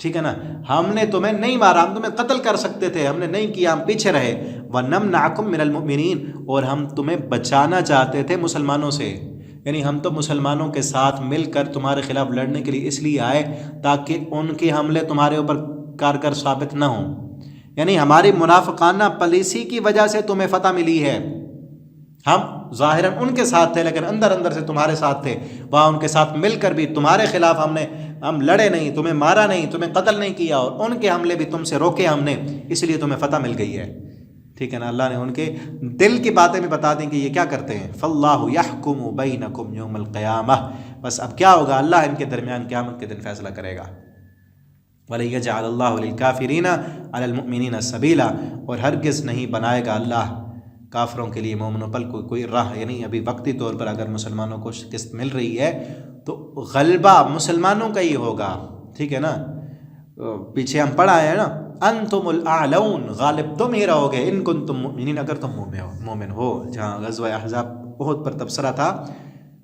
A: ٹھیک ہے نا۔ ہم نے تمہیں نہیں مارا، ہم تمہیں قتل کر سکتے تھے، ہم نے نہیں کیا، ہم پیچھے رہے۔ وَنَمْنَعَكُمْ مِنَ الْمُؤْمِنِينَ، اور ہم تمہیں بچانا چاہتے تھے مسلمانوں سے، یعنی ہم تو مسلمانوں کے ساتھ مل کر تمہارے خلاف لڑنے کے لیے اس لیے آئے تاکہ ان کے حملے تمہارے اوپر کارگر ثابت نہ ہوں، یعنی ہماری منافقانہ پالیسی کی وجہ سے تمہیں فتح ملی ہے۔ ہم ظاہراً ان کے ساتھ تھے لیکن اندر اندر سے تمہارے ساتھ تھے، وہاں ان کے ساتھ مل کر بھی تمہارے خلاف ہم لڑے نہیں، تمہیں مارا نہیں، تمہیں قتل نہیں کیا، اور ان کے حملے بھی تم سے روکے ہم نے، اس لیے تمہیں فتح مل گئی ہے، ٹھیک ہے نا۔ اللہ نے ان کے دل کی باتیں بھی بتا دیں کہ یہ کیا کرتے ہیں۔ فاللہ یحکم بینکم یوم القیامہ، بس اب کیا ہوگا؟ اللہ ان کے درمیان قیامت کے دن فیصلہ کرے گا۔ وَلِيَجْعَلَ اللَّهُ لِلْكَافِرِينَ عَلَى الْمُؤْمِنِينَ سَبِيلًا، اور ہرگز نہیں بنائے گا اللہ کافروں کے لیے مومنوں پر کوئی راہ، یعنی ابھی وقتی طور پر اگر مسلمانوں کو شکست مل رہی ہے تو غلبہ مسلمانوں کا ہی ہوگا، ٹھیک ہے نا۔ پیچھے ہم پڑھا ہے نا انتم الاعلون، غالب تم ہی رہو گے ان کنتم مؤمنین، اگر تم مومن ہو۔ جہاں غزوہ احزاب احد پر تبصرہ تھا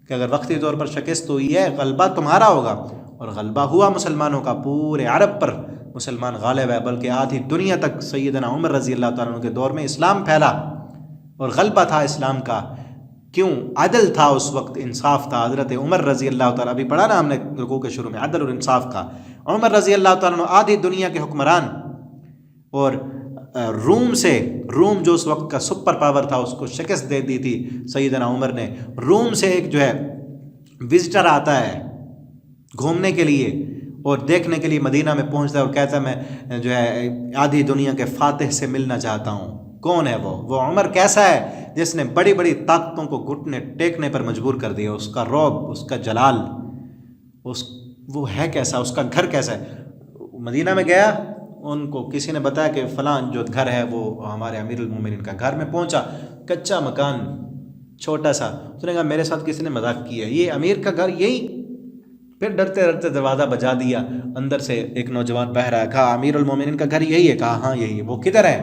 A: کہ اگر وقتی طور پر شکست ہوئی ہے غلبہ تمہارا ہوگا، اور غلبہ ہوا مسلمانوں کا، پورے عرب پر مسلمان غالب ہے، بلکہ آدھی دنیا تک سیدنا عمر رضی اللہ تعالیٰ عنہ کے دور میں اسلام پھیلا اور غلبہ تھا اسلام کا۔ کیوں؟ عدل تھا اس وقت، انصاف تھا۔ حضرت عمر رضی اللہ تعالیٰ، ابھی پڑھا نا ہم نے رکوع کے شروع میں، عدل اور انصاف کا۔ عمر رضی اللہ تعالیٰ عنہ آدھی دنیا کے حکمران، اور روم جو اس وقت کا سپر پاور تھا اس کو شکست دے دی تھی سیدنا عمر نے۔ روم سے ایک جو ہے وزٹر آتا ہے گھومنے کے لیے، اور دیکھنے کے لیے مدینہ میں پہنچتا ہے اور کہتا ہے میں جو ہے آدھی دنیا کے فاتح سے ملنا چاہتا ہوں۔ کون ہے وہ عمر کیسا ہے جس نے بڑی بڑی طاقتوں کو گھٹنے ٹیکنے پر مجبور کر دیا، اس کا رعب، اس کا جلال، وہ ہے کیسا، اس کا گھر کیسا ہے۔ مدینہ میں گیا، ان کو کسی نے بتایا کہ فلاں جو گھر ہے وہ ہمارے امیر المومنین کا گھر میں پہنچا، کچا مکان چھوٹا سا، اس نے کہا میرے ساتھ کسی نے مذاق کیا، یہ امیر کا گھر یہی؟ پھر ڈرتے ڈرتے دروازہ بجا دیا، اندر سے ایک نوجوان بہ رہا ہے، کہا امیر المومنین کا گھر یہی ہے؟ کہا ہاں یہی ہے۔ وہ کدھر ہے؟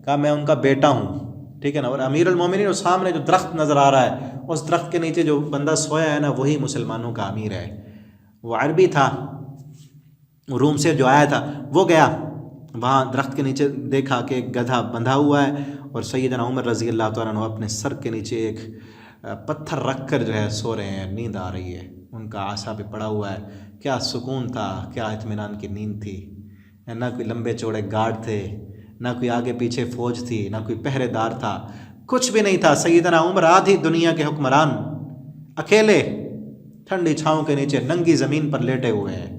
A: کہا میں ان کا بیٹا ہوں، ٹھیک ہے نا۔ اور امیر المومنین اور سامنے جو درخت نظر آ رہا ہے، اس درخت کے نیچے جو بندہ سویا ہے نا، وہی مسلمانوں کا امیر ہے۔ وہ عربی تھا، روم سے جو آیا تھا، وہ گیا وہاں درخت کے نیچے، دیکھا کہ ایک گدھا بندھا ہوا ہے اور سیدنا عمر رضی اللہ تعالیٰ عنہ اپنے سر کے نیچے ایک پتھر رکھ کر جو ہے سو رہے ہیں، نیند آ رہی ہے، ان کا عصا پہ پڑا ہوا ہے۔ کیا سکون تھا، کیا اطمینان کی نیند تھی، نہ کوئی لمبے چوڑے گارڈ تھے، نہ کوئی آگے پیچھے فوج تھی، نہ کوئی پہرے دار تھا، کچھ بھی نہیں تھا۔ سیدنا عمر آدھی دنیا کے حکمران اکیلے ٹھنڈی چھاؤں کے نیچے ننگی زمین پر لیٹے ہوئے ہیں۔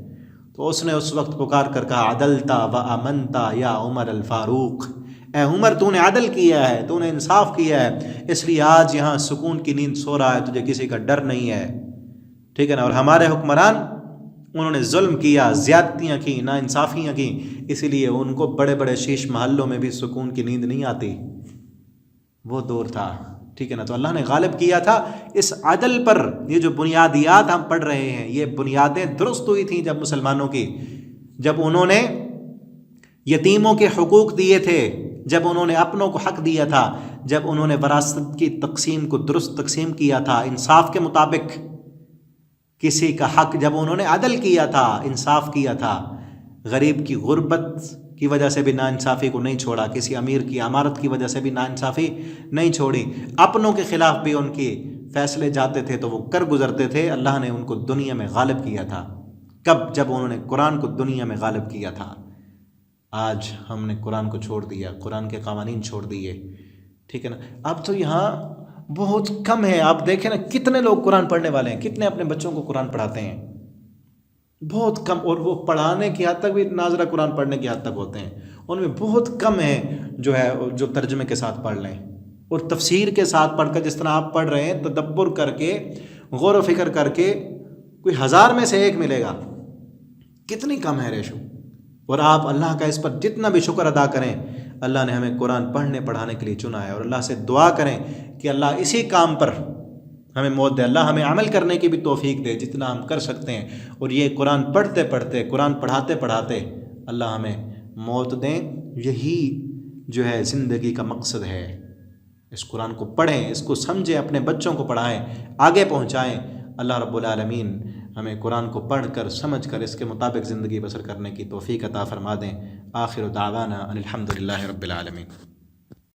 A: تو اس نے اس وقت پکار کر کہا عدلتا و امنتا یا عمر الفاروق، اے عمر تو نے عدل کیا ہے، تو نے انصاف کیا ہے، اس لیے آج یہاں سکون کی نیند سو رہا ہے، تجھے کسی کا ڈر نہیں ہے، ٹھیک ہے نا۔ اور ہمارے حکمران، انہوں نے ظلم کیا، زیادتیاں کی، ناانصافیاں کی، اسی لیے ان کو بڑے بڑے شیش محلوں میں بھی سکون کی نیند نہیں آتی۔ وہ دور تھا، ٹھیک ہے نا۔ تو اللہ نے غالب کیا تھا اس عدل پر۔ یہ جو بنیادیات ہم پڑھ رہے ہیں، یہ بنیادیں درست ہوئی تھیں جب مسلمانوں کی، جب انہوں نے یتیموں کے حقوق دیے تھے، جب انہوں نے اپنوں کو حق دیا تھا، جب انہوں نے وراثت کی تقسیم کو درست تقسیم کیا تھا انصاف کے مطابق، کسی کا حق جب انہوں نے عدل کیا تھا، انصاف کیا تھا، غریب کی غربت کی وجہ سے بھی ناانصافی کو نہیں چھوڑا، کسی امیر کی امارت کی وجہ سے بھی ناانصافی نہیں چھوڑی، اپنوں کے خلاف بھی ان کے فیصلے جاتے تھے تو وہ کر گزرتے تھے۔ اللہ نے ان کو دنیا میں غالب کیا تھا، کب؟ جب انہوں نے قرآن کو دنیا میں غالب کیا تھا۔ آج ہم نے قرآن کو چھوڑ دیا، قرآن کے قوانین چھوڑ دیے، ٹھیک ہے نا۔ اب تو یہاں بہت کم ہے، آپ دیکھیں نا کتنے لوگ قرآن پڑھنے والے ہیں، کتنے اپنے بچوں کو قرآن پڑھاتے ہیں، بہت کم۔ اور وہ پڑھانے کی حد تک بھی ناظرہ قرآن پڑھنے کی حد تک ہوتے ہیں، ان میں بہت کم ہے جو ہے جو ترجمے کے ساتھ پڑھ لیں اور تفسیر کے ساتھ پڑھ کر، جس طرح آپ پڑھ رہے ہیں، تدبر کر کے، غور و فکر کر کے، کوئی 1000 میں سے ایک ملے گا۔ کتنی کم ہے ریشو۔ اور آپ اللہ کا اس پر جتنا بھی شکر ادا کریں، اللہ نے ہمیں قرآن پڑھنے پڑھانے کے لیے چنا ہے، اور اللہ سے دعا کریں کہ اللہ اسی کام پر ہمیں موت دے، اللہ ہمیں عمل کرنے کی بھی توفیق دے جتنا ہم کر سکتے ہیں، اور یہ قرآن پڑھتے پڑھتے، قرآن پڑھاتے پڑھاتے اللہ ہمیں موت دیں۔ یہی جو ہے زندگی کا مقصد ہے۔ اس قرآن کو پڑھیں، اس کو سمجھیں، اپنے بچوں کو پڑھائیں، آگے پہنچائیں۔ اللہ رب العالمین ہمیں قرآن کو پڑھ کر، سمجھ کر، اس کے مطابق زندگی بسر کرنے کی توفیق عطا فرما دیں۔ آخر دعوانا ان الحمد للہ رب العالمین۔